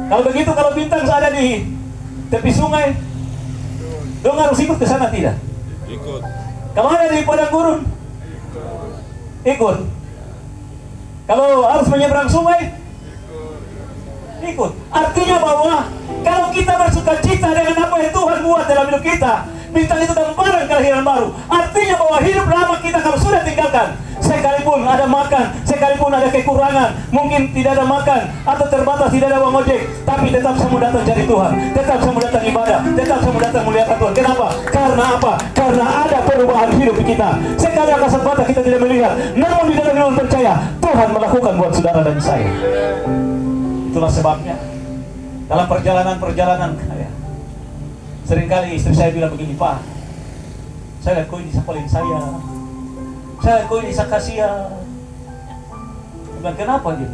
Kalau begitu, kalau bintang ada di tepi sungai, dong harus ikut ke sana tidak? Ikut. Kalau ada di padang gurun, ikut. Kalau harus menyeberang sungai, ikut. Artinya bahwa kalau kita bersuka cita dengan apa yang Tuhan buat dalam hidup kita, bintang itu gambaran kelahiran baru. Artinya bahwa hidup lama kita kalau sudah tinggalkan, sekalipun ada makan, sekalipun ada kekurangan, mungkin tidak ada makan atau terbatas, tidak ada uang ojek, tapi tetap kamu datang cari Tuhan, tetap kamu datang ibadah, tetap kamu datang muliakan Tuhan. Kenapa? Karena apa? Karena ada perubahan hidup kita. Sekali kasat mata kita tidak melihat, namun di dalam iman percaya Tuhan melakukan buat saudara dan saya. Itulah sebabnya dalam perjalanan saya, seringkali istri saya bilang begini, Pak, saya lihat kau ini sapalin saya lihat kau ini kasihan. Dia bilang, kenapa dia?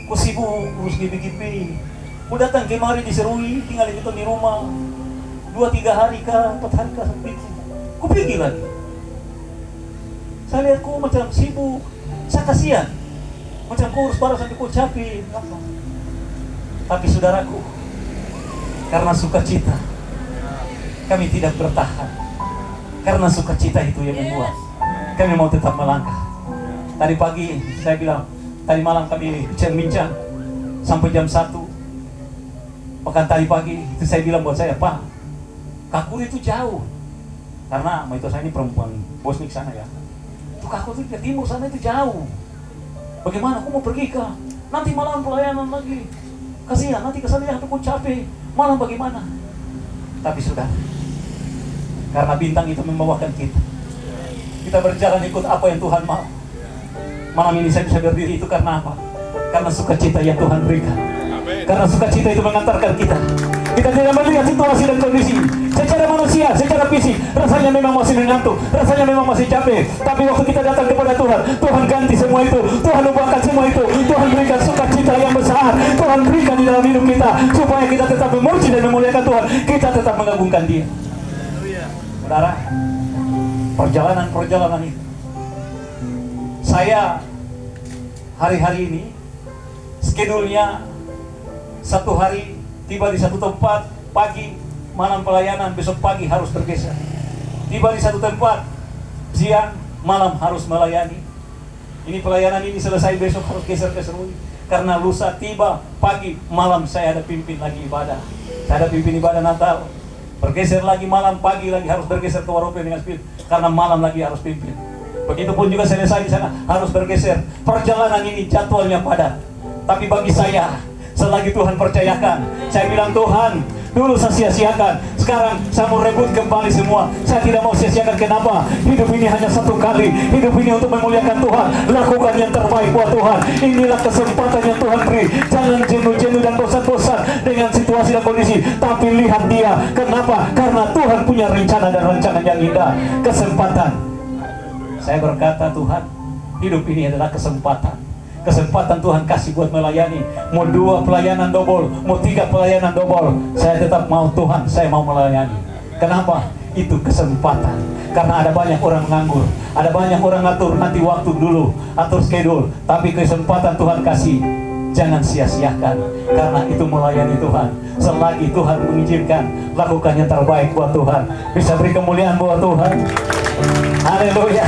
Kau sibuk urus gibi-gibi, kau datang kemari diserui, tinggal di rumah 2-3 hari kah, 4 hari kah, sampai itu kau pergi lagi. Saya lihat kau macam sibuk, saya kasihan, macam kau urus barang sampai kau capek. Tapi saudaraku, karena sukacita kami tidak bertahan. Karena sukacita itu yang membuat kami mau tetap melangkah. Tadi pagi saya bilang, tadi malam kami bincang sampai jam 1. Bahkan tadi pagi itu saya bilang buat saya, Pak, Kakuri itu jauh. Karena itu saya ini perempuan Bosnik sana ya. Itu Kakuri itu ke timur sana itu jauh. Bagaimana aku mau pergi kah? Nanti malam pelayanan lagi. Kasihan, nanti kesana aku capek. Malam bagaimana? Tapi sudah, karena bintang itu membawakan kita. Kita berjalan ikut apa yang Tuhan mau. Malam ini saya bisa berdiri itu karena apa? Karena sukacita yang Tuhan berikan. Karena sukacita itu mengantarkan kita. Kita tidak melihat situasi dan kondisi. Secara manusia, secara fisik, rasanya memang masih mengantuk, rasanya memang masih capek. Tapi waktu kita datang kepada Tuhan, Tuhan ganti semua itu, Tuhan ubahkan semua itu, Tuhan berikan sukacita yang besar, Tuhan berikan di dalam hidup kita, supaya kita tetap memuji dan memuliakan Tuhan, kita tetap mengagungkan Dia. Saudara, perjalanan itu, saya hari-hari ini skedulnya satu hari tiba di satu tempat pagi, malam pelayanan, besok pagi harus bergeser. Tiba di satu tempat siang, malam harus melayani. Ini pelayanan ini selesai, besok harus geser ke Serui. Karena lusa tiba pagi, malam saya ada pimpin lagi ibadah. Saya ada pimpin ibadah Natal. Bergeser lagi malam, pagi lagi harus bergeser ke Warope dengan Spirit. Karena malam lagi harus pimpin. Begitupun juga selesai di sana harus bergeser. Perjalanan ini jadwalnya padat. Tapi bagi saya, selagi Tuhan percayakan, saya bilang Tuhan, dulu saya sia-siakan, sekarang saya mau rebut kembali semua. Saya tidak mau sia-siakan. Kenapa? Hidup ini hanya satu kali. Hidup ini untuk memuliakan Tuhan. Lakukan yang terbaik buat Tuhan. Inilah kesempatan yang Tuhan beri. Jangan jenuh-jenuh dan bosan-bosan dengan situasi dan kondisi, tapi lihat Dia. Kenapa? Karena Tuhan punya rencana dan rancangan yang indah. Kesempatan. Saya berkata, Tuhan, hidup ini adalah kesempatan. Kesempatan Tuhan kasih buat melayani. Mau 2 pelayanan double, mau 3 pelayanan double, saya tetap mau Tuhan, saya mau melayani. Kenapa? Itu kesempatan. Karena ada banyak orang nganggur, ada banyak orang ngatur nanti waktu dulu, atur schedule. Tapi kesempatan Tuhan kasih, jangan sia-siakan. Karena itu melayani Tuhan. Selagi Tuhan mengizinkan, lakukan yang terbaik buat Tuhan. Bisa beri kemuliaan buat Tuhan. Haleluya.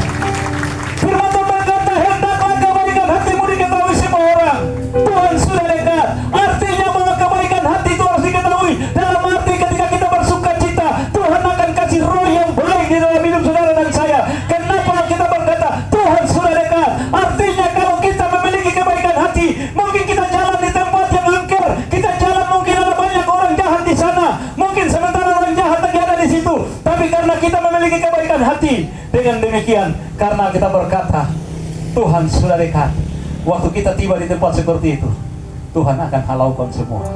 Firman Tuhan berkata, hendaklah kebaikan hatimu diketahui semua orang. Tuhan sudah dekat. Artinya bahwa kebaikan hati itu harus diketahui. Dalam arti ketika kita bersuka cita, Tuhan akan kasih roh yang baik di dalam hidup saudara dan saya. Kenapa kita berkata Tuhan sudah dekat? Artinya demikian karena kita berkata, Tuhan sudah dekat. Waktu kita tiba di tempat seperti itu, Tuhan akan halaukan semua.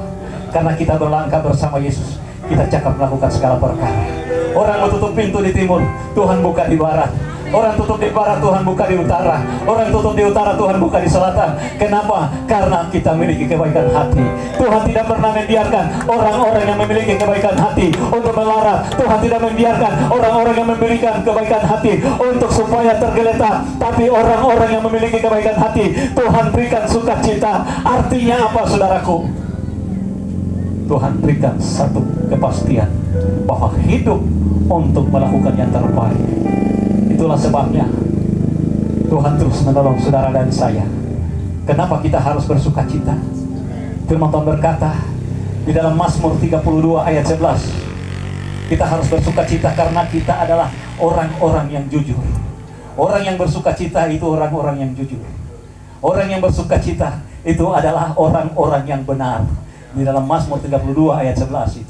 Karena kita berlangkah bersama Yesus, kita cakap melakukan segala perkara. Orang mau tutup pintu di timur, Tuhan buka di barat. Orang tutup di barat, Tuhan buka di utara. Orang tutup di utara, Tuhan buka di selatan. Kenapa? Karena kita memiliki kebaikan hati. Tuhan tidak pernah membiarkan orang-orang yang memiliki kebaikan hati untuk melarat. Tuhan tidak membiarkan orang-orang yang memberikan kebaikan hati untuk supaya tergeletak. Tapi orang-orang yang memiliki kebaikan hati, Tuhan berikan sukacita. Artinya apa, saudaraku? Tuhan berikan satu kepastian bahwa hidup untuk melakukan yang terbaik. Itulah sebabnya Tuhan terus menolong saudara dan saya. Kenapa kita harus bersuka cita? Firman Tuhan berkata di dalam Mazmur 32 ayat 11, kita harus bersuka cita karena kita adalah orang-orang yang jujur. Orang yang bersuka cita itu orang-orang yang jujur. Orang yang bersuka cita itu adalah orang-orang yang benar. Di dalam Mazmur 32 ayat 11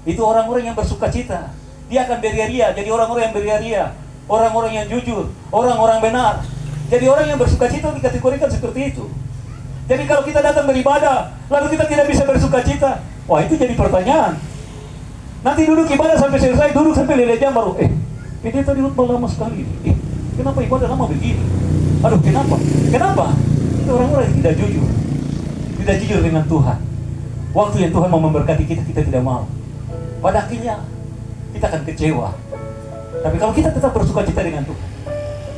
itu orang-orang yang bersuka cita. Dia akan beria-ria, jadi orang-orang yang beria-ria, orang-orang yang jujur, orang-orang benar. Jadi orang yang bersuka cita dikategorikan seperti itu. Jadi kalau kita datang beribadah, lalu kita tidak bisa bersuka cita, wah itu jadi pertanyaan. Nanti duduk ibadah sampai selesai, duduk sampai lele jam baru, ini tadi lama sekali. Kenapa ibadah lama begini? Aduh, kenapa? Kenapa? Itu orang-orang yang tidak jujur. Tidak jujur dengan Tuhan. Waktu yang Tuhan mau memberkati kita, kita tidak mau. Pada akhirnya, kita akan kecewa. Tapi kalau kita tetap bersuka cita dengan Tuhan,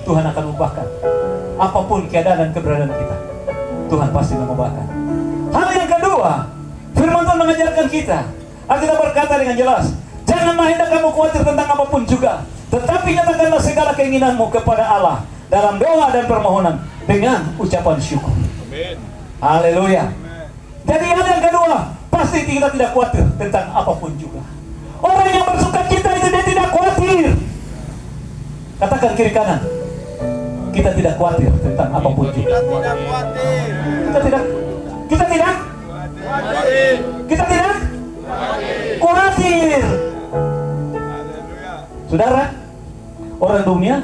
Tuhan akan ubahkan apapun keadaan dan keberadaan kita. Tuhan pasti mengubahkan. Hal yang kedua, firman Tuhan mengajarkan kita. Alkitab berkata dengan jelas, janganlah hendak kamu khawatir tentang apapun juga, tetapi nyatakanlah segala keinginanmu kepada Allah dalam doa dan permohonan dengan ucapan syukur. Amin. Haleluya. Jadi hal yang kedua, pasti kita tidak khawatir tentang apapun juga. Orang yang bersuka cita itu dia tidak khawatir. Katakan kiri kanan, kita tidak khawatir tentang apapun juga. Kita tidak khawatir. Saudara, orang dunia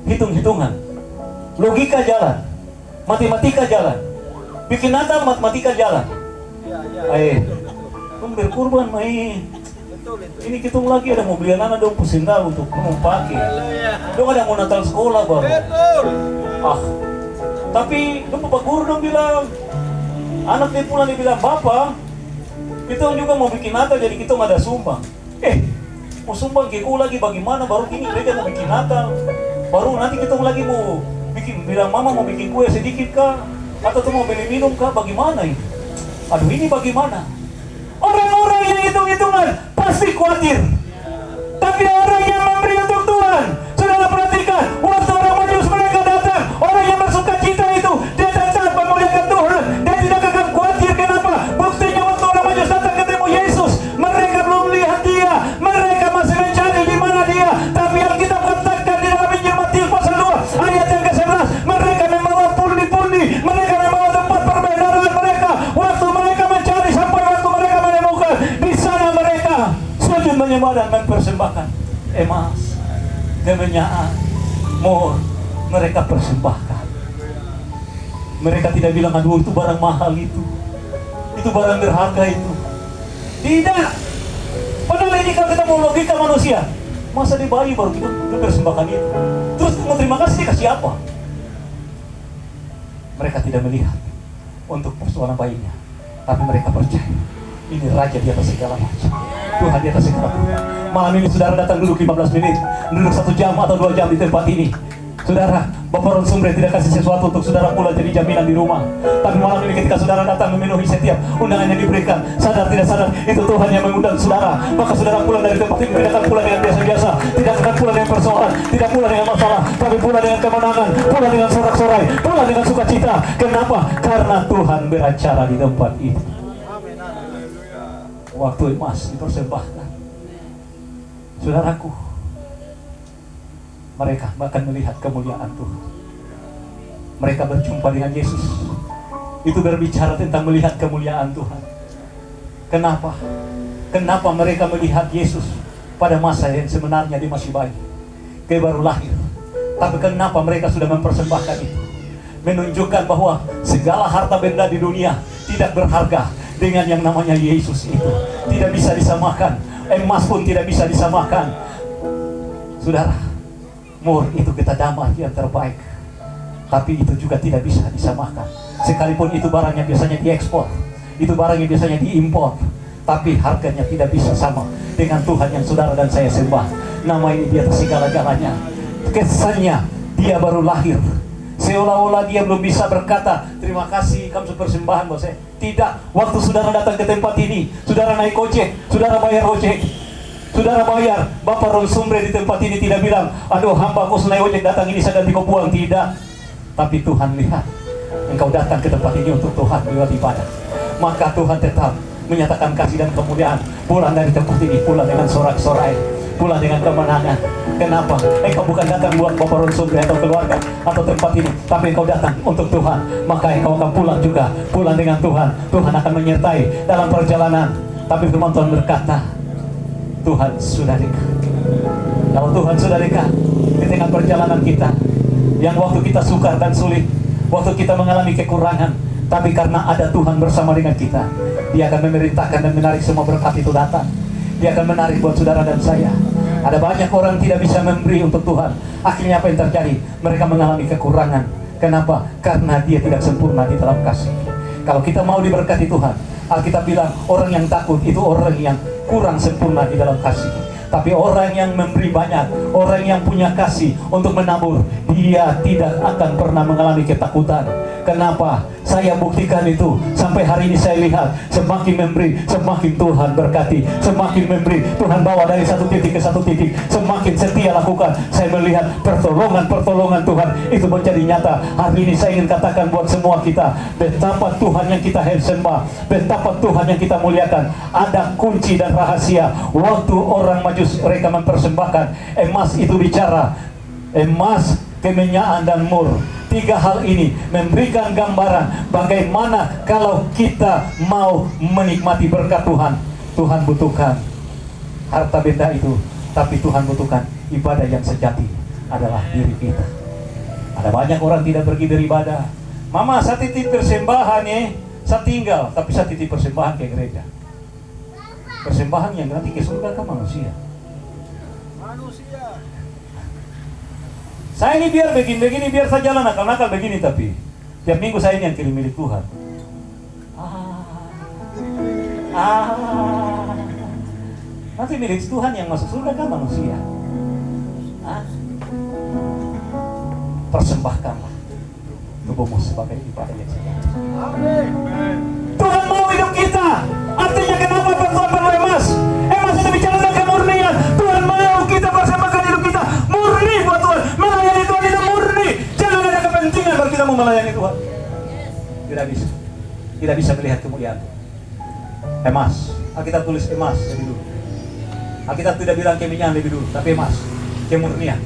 hitung-hitungan, logika jalan, matematika jalan, bikin Natal matematika jalan. Kamu berkurban main. Ini kita lagi ada mau beli anak dong pusintal untuk mau pakai. Dong ada mau Natal sekolah baru. Tapi dong Bapak Guru dong bilang, anak dia pulang dia bilang, Bapak, kita juga mau bikin Natal jadi kita nggak ada sumbang. Mau sumbang kiko lagi bagaimana? Baru gini mereka mau bikin Natal. Baru nanti kita lagi mau bikin, bilang Mama mau bikin kue sedikit kah? Atau tuh mau beli minum kah? Bagaimana ini? Aduh ini bagaimana? Orang-orang yang hitung-hitungan pasti khawatir. Tapi orang yang memberi untuk Tuhan, saudara perhatikan, waktu orang Majus mereka datang, orang yang bersuka cita itu, dia tetap memuliakan Tuhan. Dia tidak akan khawatir. Kenapa? Buktinya waktu orang Majus datang ketemu Yesus, mereka belum lihat dia, mereka masih mencari di mana dia. Tapi Alkitab katakan di dalam Injil Matius pasal 2 ayat yang ke-11, mereka membawa pundi-pundi, mereka membawa tempat perbedaran mereka. Waktu mereka mencari sampai waktu mereka menemukan, di sana mereka sujud menyembah dan mempersembahkan emas, kemenyan, mur, mereka persembahkan. Mereka tidak bilang, aduh itu barang mahal itu barang berharga itu. Tidak. Padahal ini kalau kita mau logika manusia, masa di bayi baru kita persembahkan itu. Terus mau terima kasih kasih apa? Mereka tidak melihat untuk persoalan bayinya, tapi mereka percaya ini raja di atas segala macam, Tuhan di atas segala macam. Malam ini saudara datang duduk 15 menit, duduk 1 jam atau 2 jam di tempat ini. Saudara, Bapak Ron Sumbre tidak kasih sesuatu untuk saudara pulang jadi jaminan di rumah. Tapi malam ini ketika saudara datang memenuhi setiap undangan yang diberikan, sadar tidak sadar itu Tuhan yang mengundang saudara. Maka saudara pulang dari tempat ini tidak akan pulang dengan biasa-biasa, tidak akan pulang dengan persoalan, tidak pulang dengan masalah, tapi pulang dengan kemenangan, pulang dengan sorak-sorai, pulang dengan sukacita. Kenapa? Karena Tuhan beracara di tempat ini. Waktu emas dipersembahkan. Saudaraku, mereka bahkan melihat kemuliaan Tuhan. Mereka berjumpa dengan Yesus. Itu berbicara tentang melihat kemuliaan Tuhan. Kenapa? Kenapa mereka melihat Yesus pada masa yang sebenarnya dia masih bayi? Dia baru lahir. Tapi kenapa mereka sudah mempersembahkan itu? Menunjukkan bahwa segala harta benda di dunia tidak berharga dengan yang namanya Yesus itu. Tidak bisa disamakan. Emas pun tidak bisa disamakan. Saudara, mur itu kita damai yang terbaik, tapi itu juga tidak bisa disamakan. Sekalipun itu barangnya biasanya diekspor, itu barangnya biasanya diimpor, tapi harganya tidak bisa sama dengan Tuhan yang saudara dan saya sembah. Nama ini di atas segala-galanya. Kesannya dia baru lahir, seolah-olah dia belum bisa berkata terima kasih kamu persembahan bos. Tidak, waktu saudara datang ke tempat ini, saudara naik ojek, saudara bayar ojek, saudara bayar, Bapak Ron Sumbre di tempat ini tidak bilang, aduh hamba kau naik ojek datang ini saya ganti kau buang, tidak. Tapi Tuhan lihat, engkau datang ke tempat ini untuk Tuhan lewat ibadah, maka Tuhan tetap menyatakan kasih dan kemuliaan. Pulang dari tempat ini, pulang dengan sorak-sorai, pulang dengan kemenangan. Kenapa? Engkau bukan datang buat Bapak Ron Sumbre atau keluarga atau tempat ini, tapi engkau datang untuk Tuhan. Maka engkau akan pulang juga, pulang dengan Tuhan. Tuhan akan menyertai dalam perjalanan. Tapi firman Tuhan berkata, Tuhan sudah dekat. Kalau Tuhan sudah dekat di tengah perjalanan kita, yang waktu kita sukar dan sulit, waktu kita mengalami kekurangan, tapi karena ada Tuhan bersama dengan kita, Dia akan memerintahkan dan menarik semua berkat itu datang. Dia akan menarik buat saudara dan saya. Ada banyak orang tidak bisa memberi untuk Tuhan. Akhirnya apa yang terjadi? Mereka mengalami kekurangan. Kenapa? Karena dia tidak sempurna di dalam kasih. Kalau kita mau diberkati Tuhan, Alkitab bilang orang yang takut itu orang yang kurang sempurna di dalam kasih. Tapi orang yang memberi banyak, orang yang punya kasih untuk menabur, dia tidak akan pernah mengalami ketakutan. Kenapa? Saya buktikan itu. Sampai hari ini saya lihat, semakin memberi, semakin Tuhan berkati. Semakin memberi, Tuhan bawa dari satu titik ke satu titik. Semakin setia lakukan, saya melihat pertolongan-pertolongan Tuhan itu menjadi nyata. Hari ini saya ingin katakan buat semua kita, betapa Tuhan yang kita sembah, betapa Tuhan yang kita muliakan. Ada kunci dan rahasia. Waktu orang Majus mereka mempersembahkan, emas itu bicara. Emas, kemenyaan dan mur. Tiga hal ini memberikan gambaran bagaimana kalau kita mau menikmati berkat Tuhan. Tuhan butuhkan harta benda itu, tapi Tuhan butuhkan ibadah yang sejati adalah diri kita. Ada banyak orang tidak pergi beribadah. Mama, saya titip persembahan ya, saya tinggal, tapi saya titip persembahan ke gereja. Persembahan yang nanti ke surga kan manusia. Saya ini biar begini, biar saya jalan nakal-nakal begini, tapi tiap minggu saya ini yang kirim milik Tuhan. Nanti milik Tuhan yang masuk surga kan manusia. Persembahkanlah tubuhmu sebagai ibadah yang sejati. Tuhan mau hidup kita. Artinya kenapa Tuhan perlu emas? Emas itu bicara tentang kemurnian. Tuhan mau kita persembahkan hidup kita murni buat Tuhan. Melayani Tuhan itu murni. Jangan ada kepentingan kalau kita mau melayani Tuhan. Tidak bisa. Tidak bisa melihat kemuliaan Tuhan. Emas. Alkitab tulis emas lebih dulu. Alkitab tidak bilang keminyan lebih dulu, tapi emas, kemurnian.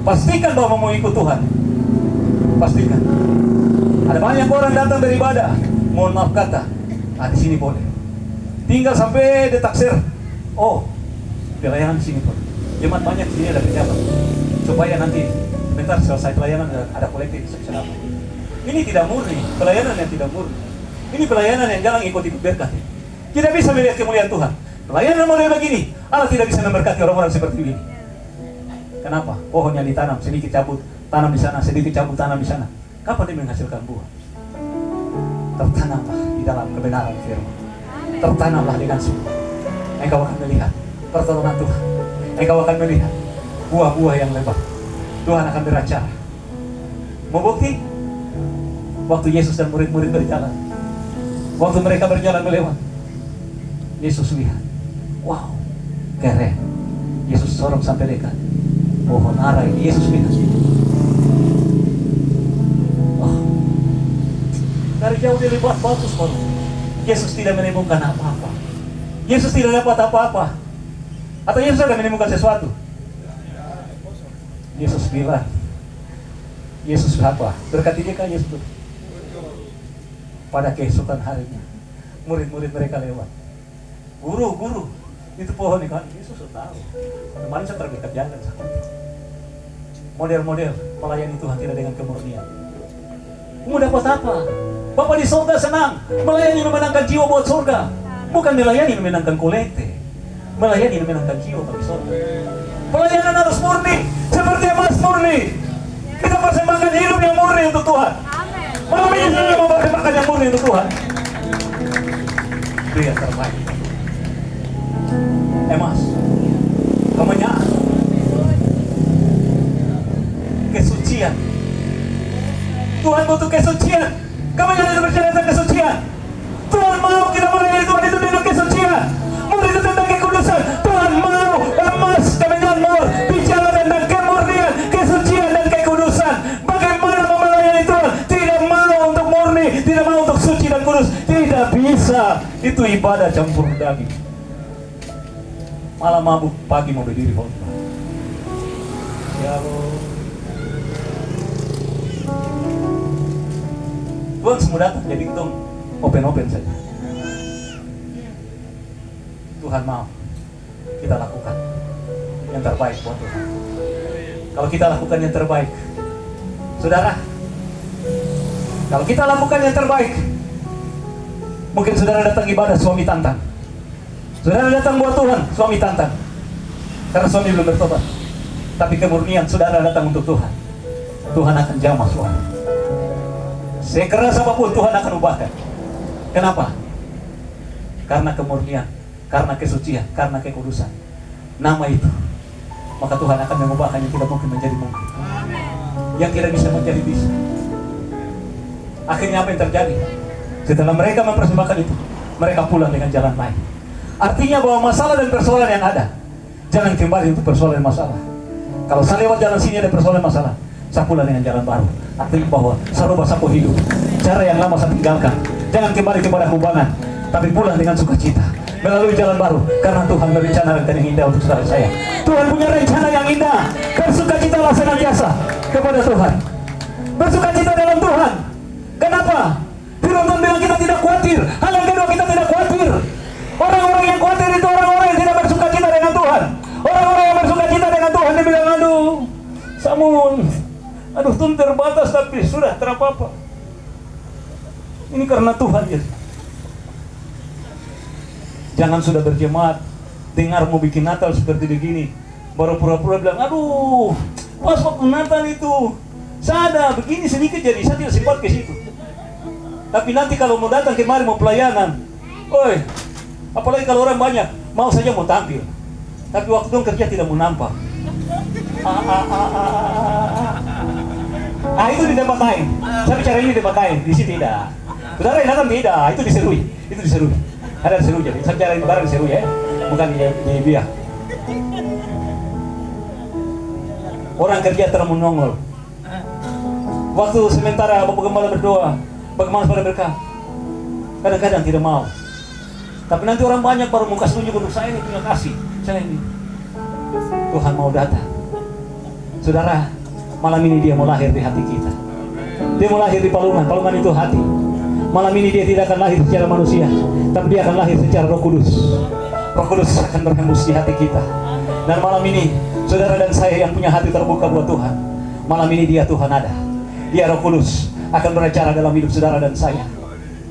Pastikan bahwa mau ikut Tuhan. Pastikan. Ada banyak orang datang beribadah. Mohon maaf kata, di sini boleh. Tinggal sampai ditaksir. Oh, pelayanan di sini boleh. Jemaat banyak di sini ada pejabat. Supaya nanti sebentar selesai pelayanan ada kolektif bisa dapat. Ini tidak murni, pelayanan yang tidak murni. Ini pelayanan yang jangan ikut-ikut berkat. Tidak bisa melihat kemuliaan Tuhan. Pelayanan model begini, Allah tidak bisa memberkati orang-orang seperti ini. Kenapa? Pohon yang ditanam, sedikit cabut, tanam di sana, sedikit cabut, tanam di sana. Kapan dia menghasilkan buah? Tertanamlah di dalam kebenaran firman. Tertanamlah dengan sungguh. Engkau akan melihat pertolongan Tuhan. Engkau akan melihat buah-buah yang lebat. Tuhan akan beracara. Mau bukti? Waktu Yesus dan murid-murid berjalan, waktu mereka berjalan melewat, Yesus lihat, wow, keren. Yesus sorong sampai dekat. Pohon ara ini Yesus lihat. Oh, dari jauh dia lihat bagus baru. Yesus tidak menemukan apa-apa. Yesus tidak dapat apa-apa. Atau Yesus akan menemukan sesuatu. Yesus bilang, Yesus apa? Berkati dia kan Yesus. Pada keesokan harinya, murid-murid mereka lewat. Guru, itu pohon kan? Yesus sudah tahu. Kemarin saya terdekat jalan sama. model-model melayani Tuhan tidak dengan kemurnian. Mau dapat apa? Bapak di surga senang melayani memenangkan jiwa buat surga, bukan melayani memenangkan kolekte. Melayani memenangkan jiwa bagi surga. Pelayanan harus murni, seperti emas murni. Kita persembahkan hidup yang murni untuk Tuhan. Malam ini kita mau persembahkan yang murni untuk Tuhan. Itu yang terbaik. Emas, kemenyan, kesucian. Tuhan butuh kesucian. Kemenyan itu berbicara tentang kesucian. Tuhan mau kita melayani Tuhan itu dengan kesucian. Murni itu tentang kekudusan. Tuhan mau emas, kemenyan mur bicara tentang kemurnian, kesucian dan kekudusan. Bagaimana mau melayani Tuhan? Tidak mau untuk murni, tidak mau untuk suci dan kudus. Tidak bisa. Itu ibadah campur daging. Malam mabuk, pagi mau berdiri khotbah. Ya Allah. Tuhan semua datang jadi hitung open saja. Tuhan mau kita lakukan yang terbaik buat Tuhan. Kalau kita lakukan yang terbaik, saudara, kalau kita lakukan yang terbaik, mungkin saudara datang ibadah suami tantang. Saudara datang buat Tuhan, suami tantang. Karena suami belum bertobat. Tapi kemurnian saudara datang untuk Tuhan. Tuhan akan jamah suami. Sekeras apapun Tuhan akan ubahkan. Kenapa? Karena kemurnian, karena kesucian, karena kekudusan. Nama itu. Maka Tuhan akan mengubahkan yang tidak mungkin menjadi mungkin. Yang tidak bisa menjadi bisa. Akhirnya apa yang terjadi? Setelah mereka mempersembahkan itu, mereka pulang dengan jalan lain. Artinya bahwa masalah dan persoalan yang ada, jangan kembali untuk persoalan masalah. Kalau saya lewat jalan sini ada persoalan masalah, saya pulang dengan jalan baru. Artinya bahwa saya rubah sapu hidup. Cara yang lama saya tinggalkan. Jangan kembali kepada hubungan, tapi pulang dengan sukacita melalui jalan baru. Karena Tuhan merencanakan yang indah untuk saudara saya. Tuhan punya rencana yang indah. Bersukacitalah senantiasa kepada Tuhan. Bersukacita dalam Tuhan. Kenapa? Firman Tuhan bilang kita tidak khawatir. Hal yang kedua, kita tidak khawatir. Orang-orang yang khawatir itu orang-orang yang tidak bersukacita dengan Tuhan. Orang-orang yang bersukacita dengan Tuhan dia bilang, aduh, Samun, aduh Tuhan terbatas tapi sudah terapa-apa. Ini karena Tuhan ya. Jangan sudah berjemaat, dengar mau bikin Natal seperti begini, baru pura-pura bilang, aduh, pas waktu Natal itu, saya ada begini sedikit jadi saya tidak sempat ke situ. Tapi nanti kalau mau datang kemari mau pelayanan, oi, apalagi kalau orang banyak, mau saja mau tampil. Tapi waktu dong kerja tidak mau nampak. Itu di tempat lain. Saya bicara ini di tempat lain, di sini tidak. Saudara yang datang tidak, itu diserui. Itu diserui. Ada diserui jadi. Saya bicara ini barang diserui ya, bukan di biak. Orang kerja termenongol. Waktu sementara Bapak Gembala berdoa, bagaimana saudara berkah? Kadang-kadang tidak mau. Tapi nanti orang banyak baru mau kasih tunjuk untuk saya ini, punya kasih. Saya ini. Tuhan mau datang. Saudara, malam ini dia mau lahir di hati kita. Dia mau lahir di palungan. Palungan itu hati. Malam ini dia tidak akan lahir secara manusia, tapi dia akan lahir secara Roh Kudus. Roh Kudus akan berhembus di hati kita. Dan malam ini, saudara dan saya yang punya hati terbuka buat Tuhan, malam ini dia Tuhan ada. Dia Roh Kudus akan berbicara dalam hidup saudara dan saya.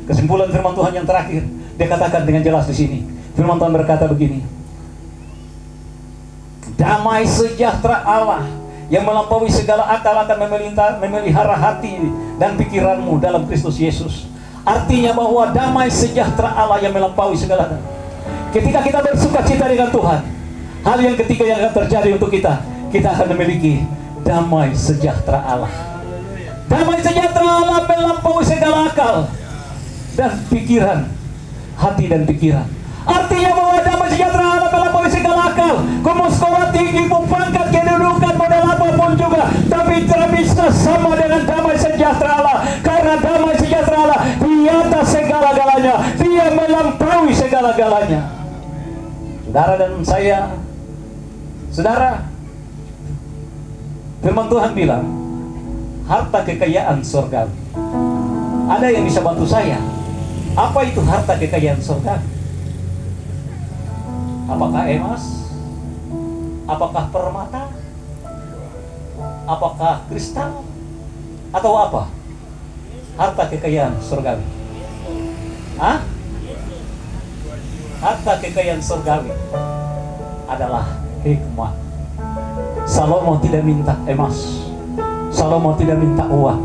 Kesimpulan firman Tuhan yang terakhir, dia katakan dengan jelas di sini. Firman Tuhan berkata begini. Damai sejahtera Allah yang melampaui segala akal akan memelihara hati dan pikiranmu dalam Kristus Yesus. Artinya bahwa damai sejahtera Allah yang melampaui segala. Ketika kita bersukacita dengan Tuhan, hal yang ketiga yang akan terjadi untuk kita akan memiliki damai sejahtera Allah. Damai sejahtera Allah melampaui segala akal dan pikiran, hati dan pikiran. Artinya bahwa damai sejahtera Allah melampaui segala akal. Kau mau sekolah tinggi, mau pangkat, kedudukan, modal apapun juga, tapi tidak bisa sama dengan damai sejahtera Allah. Karena damai sejahtera Allah di atas segala-galanya, dia melampaui segala-galanya. Saudara dan saya, saudara, firman Tuhan bilang, harta kekayaan surgawi. Ada yang bisa bantu saya? Apa itu harta kekayaan surgawi? Apakah emas? Apakah permata? Apakah kristal atau apa? Harta kekayaan surgawi. Hah? Harta kekayaan surgawi adalah hikmah. Salomo tidak minta emas, Salomo tidak minta uang,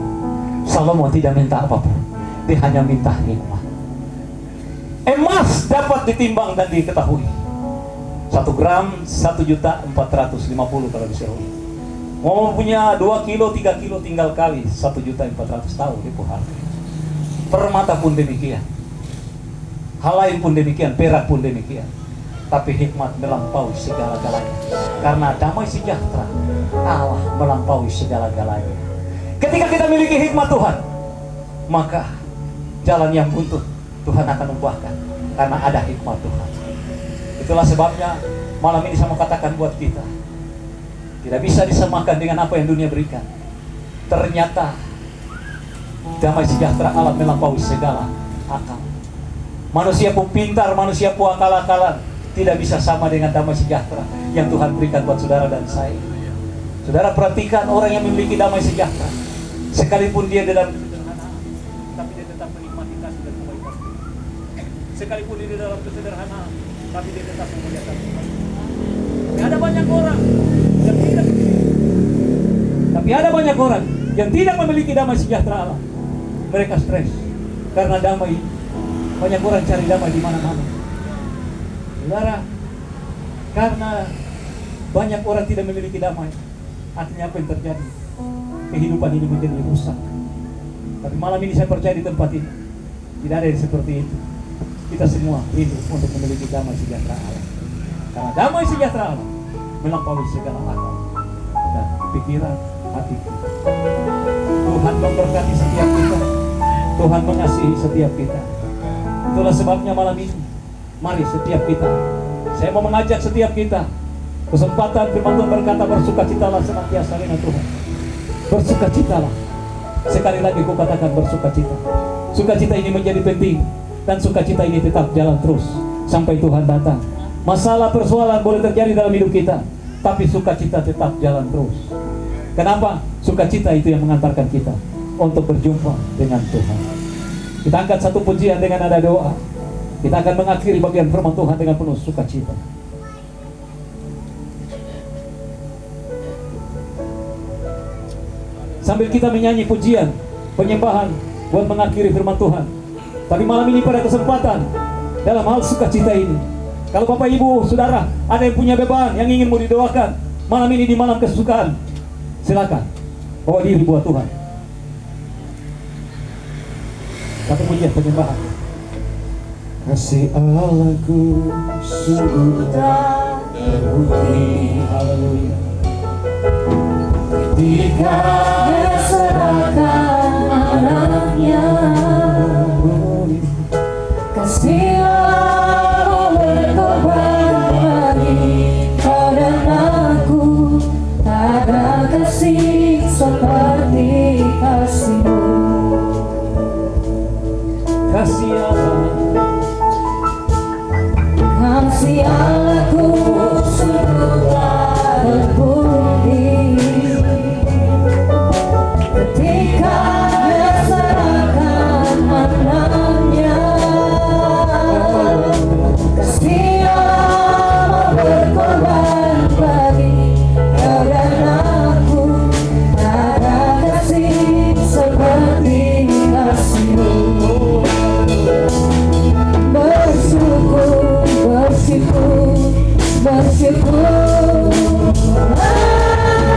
Salomo tidak minta apapun. Dia hanya minta hikmah. Emas dapat ditimbang dan diketahui. 1 gram 1.450.000 kalau disuruh. Mau punya 2 kilo 3 kilo tinggal kali 1.400.000 tahun itu harga. Permata pun demikian, hal lain pun demikian, perak pun demikian. Tapi hikmat melampaui segala-galanya. Karena damai sejahtera Allah melampaui segala-galanya. Ketika kita miliki hikmat Tuhan, maka jalan yang buntu Tuhan akan ubahkan karena ada hikmat Tuhan. Itulah sebabnya malam ini saya mau katakan buat kita, tidak bisa disamakan dengan apa yang dunia berikan. Ternyata damai sejahtera Allah melampaui segala akal. Manusia pun pintar, manusia pun akal-akalan, tidak bisa sama dengan damai sejahtera yang Tuhan berikan buat saudara dan saya. Saudara perhatikan orang yang memiliki damai sejahtera, sekalipun dia dalam kesederhanaan, tapi dia tetap menikmati kasih dan kebaikan. Sekalipun dia dalam kesederhanaan, tapi dia tetap memuliakan Tuhan. Ada banyak orang yang tidak tapi ada banyak orang yang tidak memiliki damai sejahtera Allah. Mereka stres karena damai. Banyak orang cari damai di mana-mana. Saudara, karena banyak orang tidak memiliki damai, artinya apa yang terjadi? Kehidupan ini menjadi rusak. Tapi malam ini saya percaya di tempat ini tidak ada yang seperti itu. Kita semua hidup untuk memiliki damai sejahtera Allah. Karena damai sejahtera Allah melampaui segala akal dan pikiran hati kita. Tuhan memberkati setiap kita. Tuhan mengasihi setiap kita. Itulah sebabnya malam ini, mari setiap kita, saya mau mengajak setiap kita, kesempatan firman Tuhan berkata, bersukacitalah senantiasa dengan Tuhan. Bersukacitalah. Sekali lagi ku katakan bersukacita. Sukacita ini menjadi penting, dan sukacita ini tetap jalan terus sampai Tuhan datang. Masalah persoalan boleh terjadi dalam hidup kita, tapi sukacita tetap jalan terus. Kenapa? Sukacita itu yang mengantarkan kita untuk berjumpa dengan Tuhan. Kita angkat satu pujian dengan nada doa. Kita akan mengakhiri bagian firman Tuhan dengan penuh sukacita. Sambil kita menyanyi pujian, penyembahan buat mengakhiri firman Tuhan. Tapi malam ini pada kesempatan dalam hal sukacita ini, kalau Bapak Ibu Saudara ada yang punya beban yang ingin mau didoakan malam ini di malam kesukaan, silakan bawa diri buat Tuhan. Satu pujian penyembahan. Kasih Allahku sungguh tak terbukti. Haleluya. Ketika Dia serahkan anaknya, kasih Allah berkorban bagi padaku. Tak ada kasih seperti kasih-Mu. Kasih Allah, kasih Allahku sungguh tak terbukti. Ketika Dia serahkan anaknya, kasih Allah berkorban bagi padaku. Tak ada kasih seperti kasih-Mu. Bersyukur, bersyukur, bersyukur,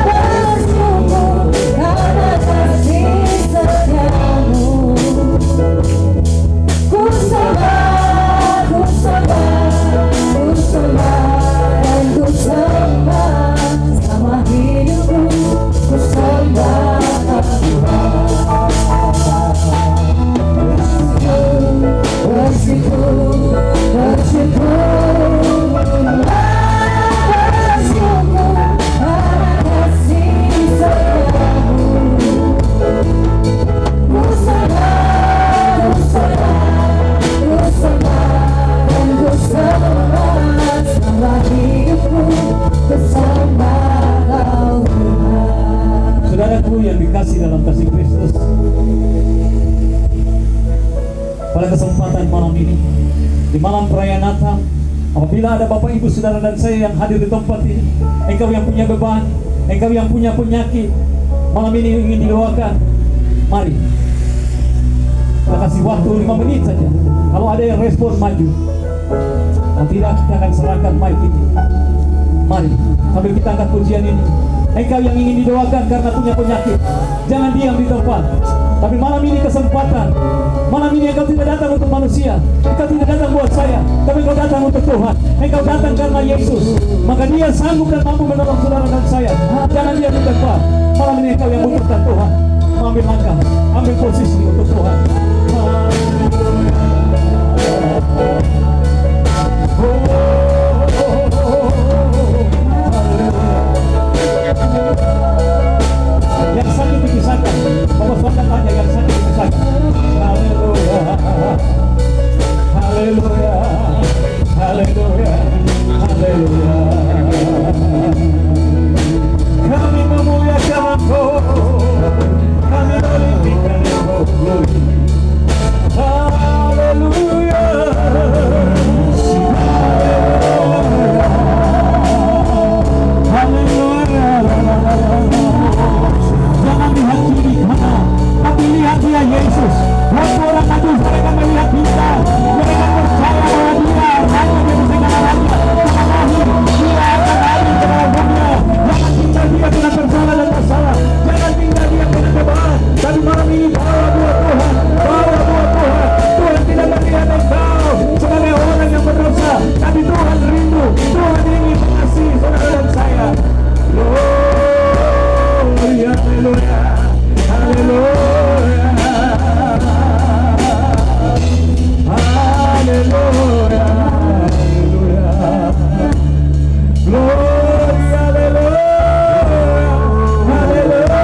bersyukur karena kasih setiamu. Ku sembah, ku sembah, ku sembah, dan ku sembah sama hidupku. Ku sembah Tuhan. Bersyukur, bersyukur, bersyukur di malam perayaan Natal, apabila ada Bapak Ibu Saudara dan saya yang hadir di tempat ini, engkau yang punya beban, engkau yang punya penyakit, malam ini ingin didoakan, mari kita kasih waktu 5 menit saja. Kalau ada yang respon, maju. Kalau tidak, kita akan serahkan mic ini. Mari, sambil kita angkat pujian ini. Engkau yang ingin didoakan karena punya penyakit, jangan diam di tempat. Tapi malam ini kesempatan. Malam ini engkau tidak datang untuk manusia, engkau tidak datang buat saya, tapi engkau datang untuk Tuhan. Engkau datang karena Yesus, maka Dia sanggup dan mampu menolong saudara dan saya. Jangan diam di tempat. Malam ini engkau yang butuhkan Tuhan, ambil langkah, ambil posisi untuk Tuhan. Yang sakit dipisahkan. Bapak Saudara tanya, yang sakit dipisahkan. Haleluya, haleluya, haleluya, haleluya. Kami memuliakan Engkau, kami meninggikan Engkau. Haleluya, haleluya. Jangan lihat kiri kanan, tapi lihat Dia Yesus. Waktu orang maju, mereka melihat Dia. Mereka percaya bahwa Dia hanya dari segala raja. Dia akan hadir ke dalam dunia. Jangan tinggal dia kena bersalah dan bersalah. Jangan tinggal dia kena beban. Tapi malam ini bawa buat Tuhan, bawa buat Tuhan. Tuhan tidak melihat engkau sebagai orang yang berdosa, tapi Tuhan rindu, Tuhan ingin mengasihi saudara dan saya. Haleluya, haleluya, haleluya, haleluya, haleluya. Gloria, haleluya, haleluya,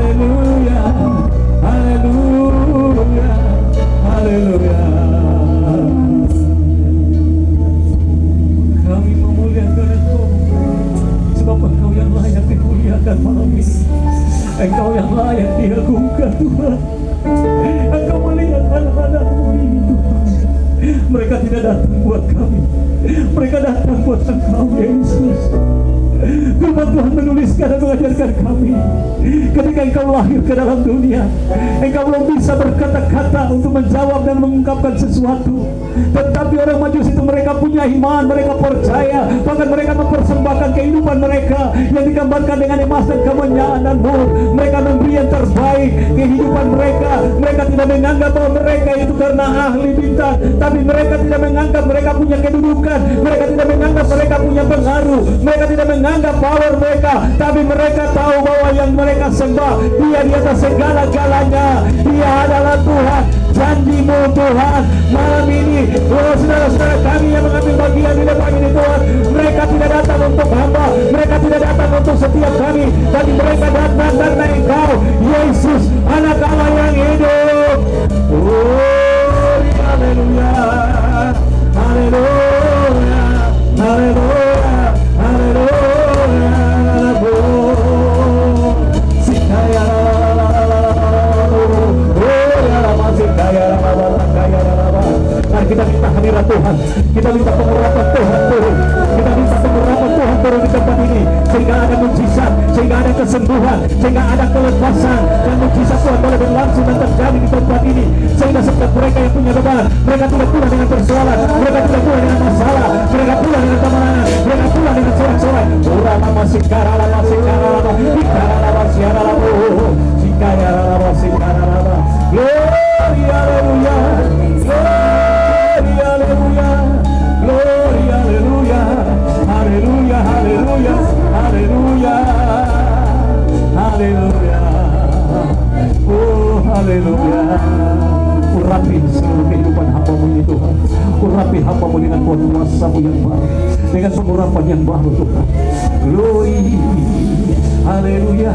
haleluya, haleluya, haleluya, haleluya. Kami memuliakan Engkau, sebab Engkau yang layak dimuliakan malam ini. Engkau yang layak diagungkan Tuhan. Engkau melihat anak-anak-Mu ini Tuhan. Mereka tidak datang buat kami, mereka datang buat Engkau Yesus. Firman Tuhan menuliskan dan mengajarkan kami, ketika engkau lahir ke dalam dunia, engkau belum bisa berkata-kata untuk menjawab dan mengungkapkan sesuatu. Tetapi orang Majus itu mereka punya iman, mereka percaya, bahkan mereka mempersembahkan kehidupan mereka yang digambarkan dengan emas dan kemenyan dan mur. Mereka memberi yang terbaik kehidupan mereka. Mereka tidak menganggap bahwa mereka itu karena ahli bintang, tapi mereka tidak menganggap mereka punya kedudukan. Mereka tidak menganggap mereka punya pengaruh. Mereka tidak menganggap power mereka, tapi mereka tahu bahwa yang mereka sembah Dia di atas segala-galanya. Dia adalah Tuhan. Janji-Mu Tuhan, malam ini saudara-saudara kami yang mengambil bagian di depan ini Tuhan, mereka tidak datang untuk hamba, mereka tidak datang untuk setiap kami, tapi mereka datang karena Engkau Yesus, Anak Allah yang hidup. Oh, haleluya, haleluya, haleluya, haleluya. Mari kita minta hadirat Tuhan, kita minta pengurapan Tuhan turun, kita minta pengurapan Tuhan turun di tempat ini, sehingga ada mujizat, sehingga ada kesembuhan, sehingga ada kelepasan, dan mujizat Tuhan boleh berlangsung dan terjadi di tempat ini, sehingga setiap mereka yang punya beban, mereka tidak pulang dengan persoalan, mereka tidak pulang dengan masalah, mereka pulang dengan kemenangan, mereka pulang dengan sorak-sorai. Urama masih karalama, sikaralama, ikaralama, siaralama, sikaralama, sikaralama. Gloria, haleluya, gloria, haleluya, gloria, haleluya, haleluya, haleluya, haleluya, haleluya, oh haleluya. urapi seluruh kehidupan hamba-Mu ini Tuhan. Urapi hamba-Mu dengan kuasa-Mu yang baru, dengan pengurapan yang baru Tuhan. Glory, haleluya.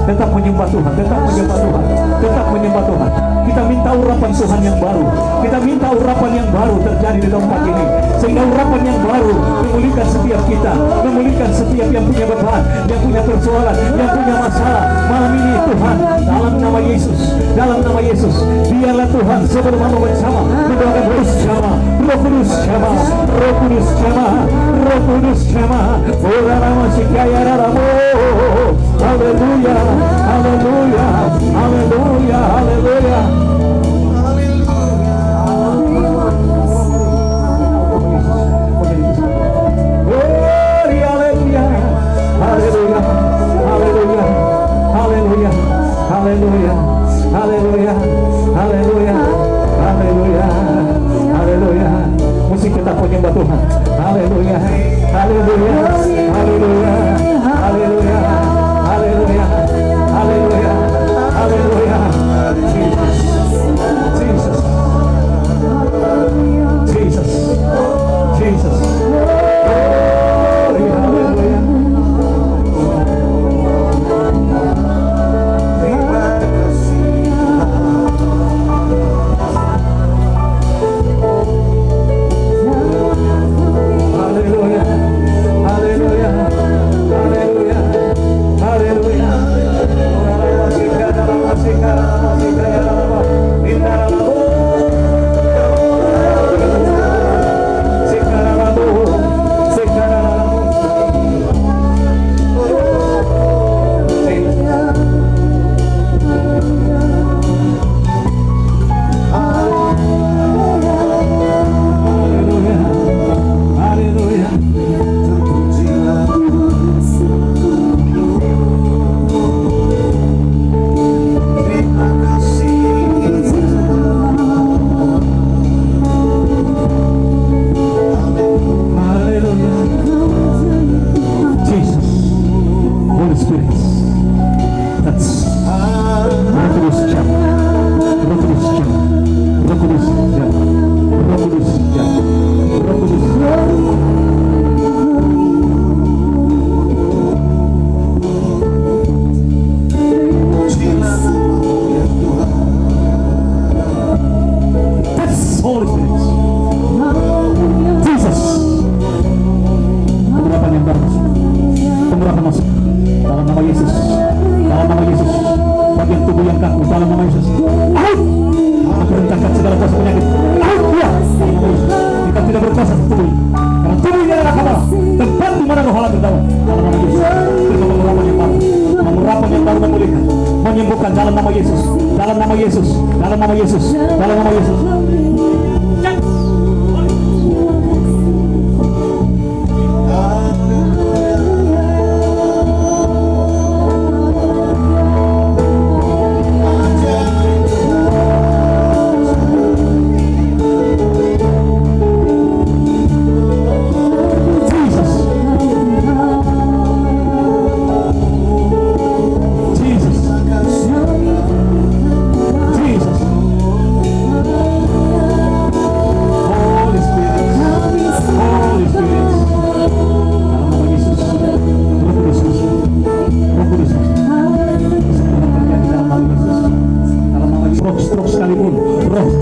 Tetap menyembah Tuhan, tetap menyembah Tuhan, tetap menyembah Tuhan. Kita minta urapan Tuhan yang baru, kita minta urapan yang baru terjadi di tempat ini, sehingga urapan yang baru memulihkan setiap kita, memulihkan setiap yang punya beban, yang punya persoalan, yang punya masalah. Malam ini Tuhan, dalam nama Yesus, dalam nama Yesus, biarlah Tuhan sebelum hamba bersama mendoakan Roh Jama, Roh Kudus Jama, Roh Kudus Jama, Roh Kudus Jama, ora nama sikaya ramo. Haleluya, haleluya, haleluya, haleluya. Haleluya, haleluya, haleluya, haleluya, haleluya. Musik tetap menyembah Tuhan. Haleluya, haleluya, haleluya, haleluya, haleluya, haleluya, haleluya. Jesus, Jesus, Jesus. Haleluya. Menyembuhkan dalam nama Yesus, dalam nama Yesus, dalam nama Yesus, dalam nama Yesus.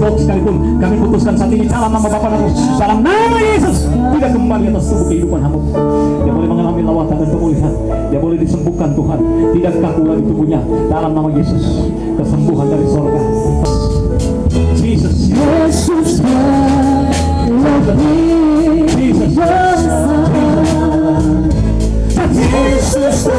Sekalipun kami putuskan saat ini dalam nama Bapa dan Yesus, dalam nama Yesus, tidak kembali atas tubuh kehidupan hamba. Dia boleh mengalami lawatan dan pemulihan, dia boleh disembuhkan Tuhan, tidak kaku lagi tubuhnya dalam nama Yesus. Kesembuhan dari surga. Jesus, Jesus, Jesus, Jesus, Yesus,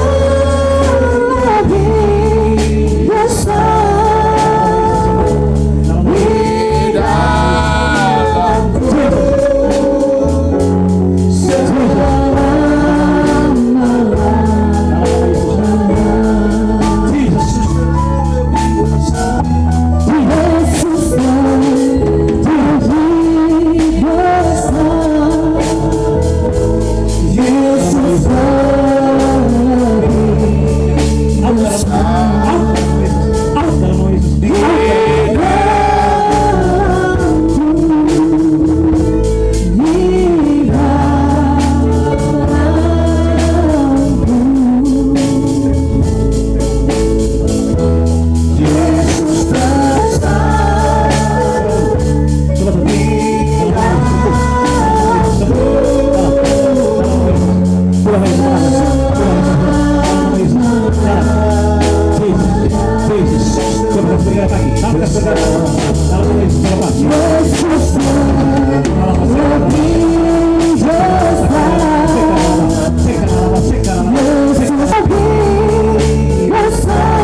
kaki, sampai ke bergerak. Dalam nama Yesus berlepas. Yesus lebih besar.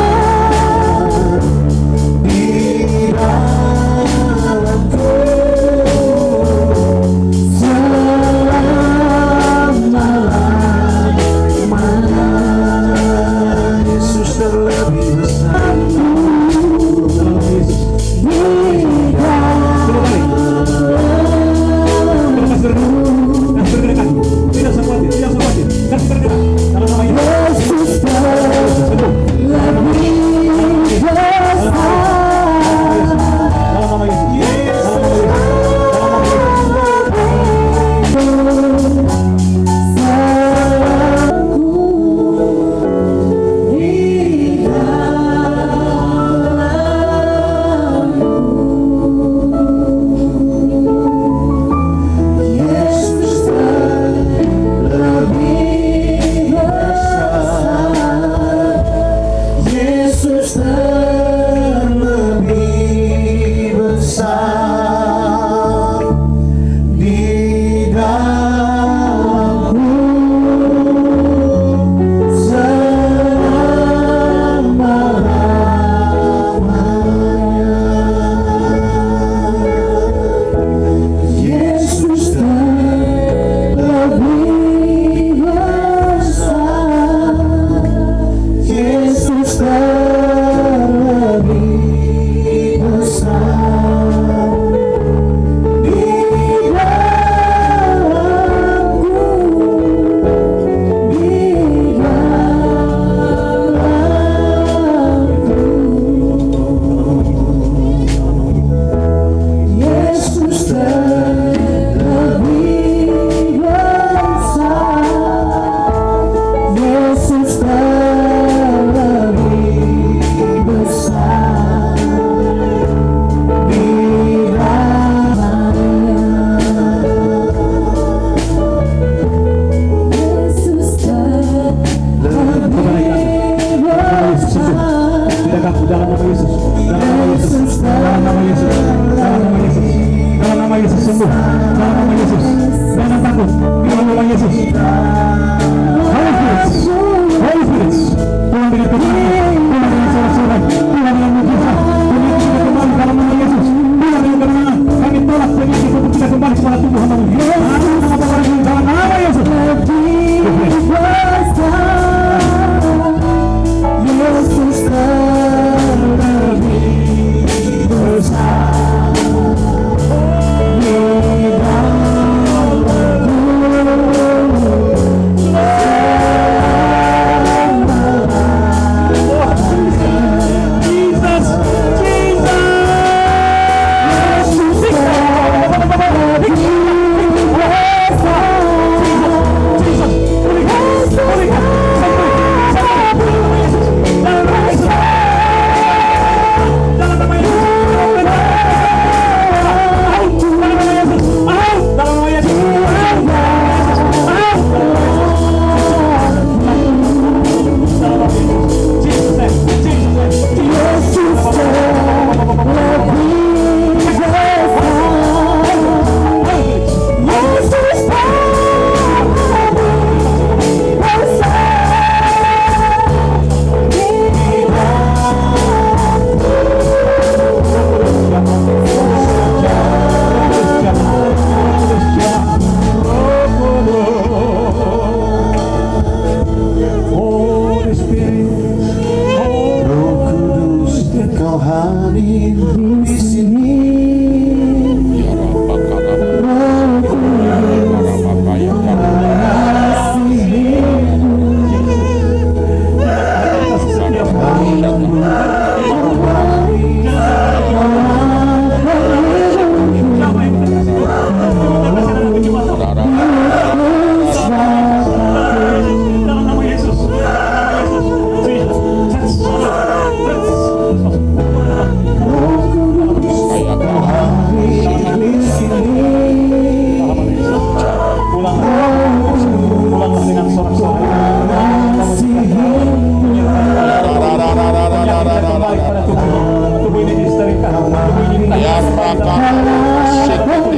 Siapapun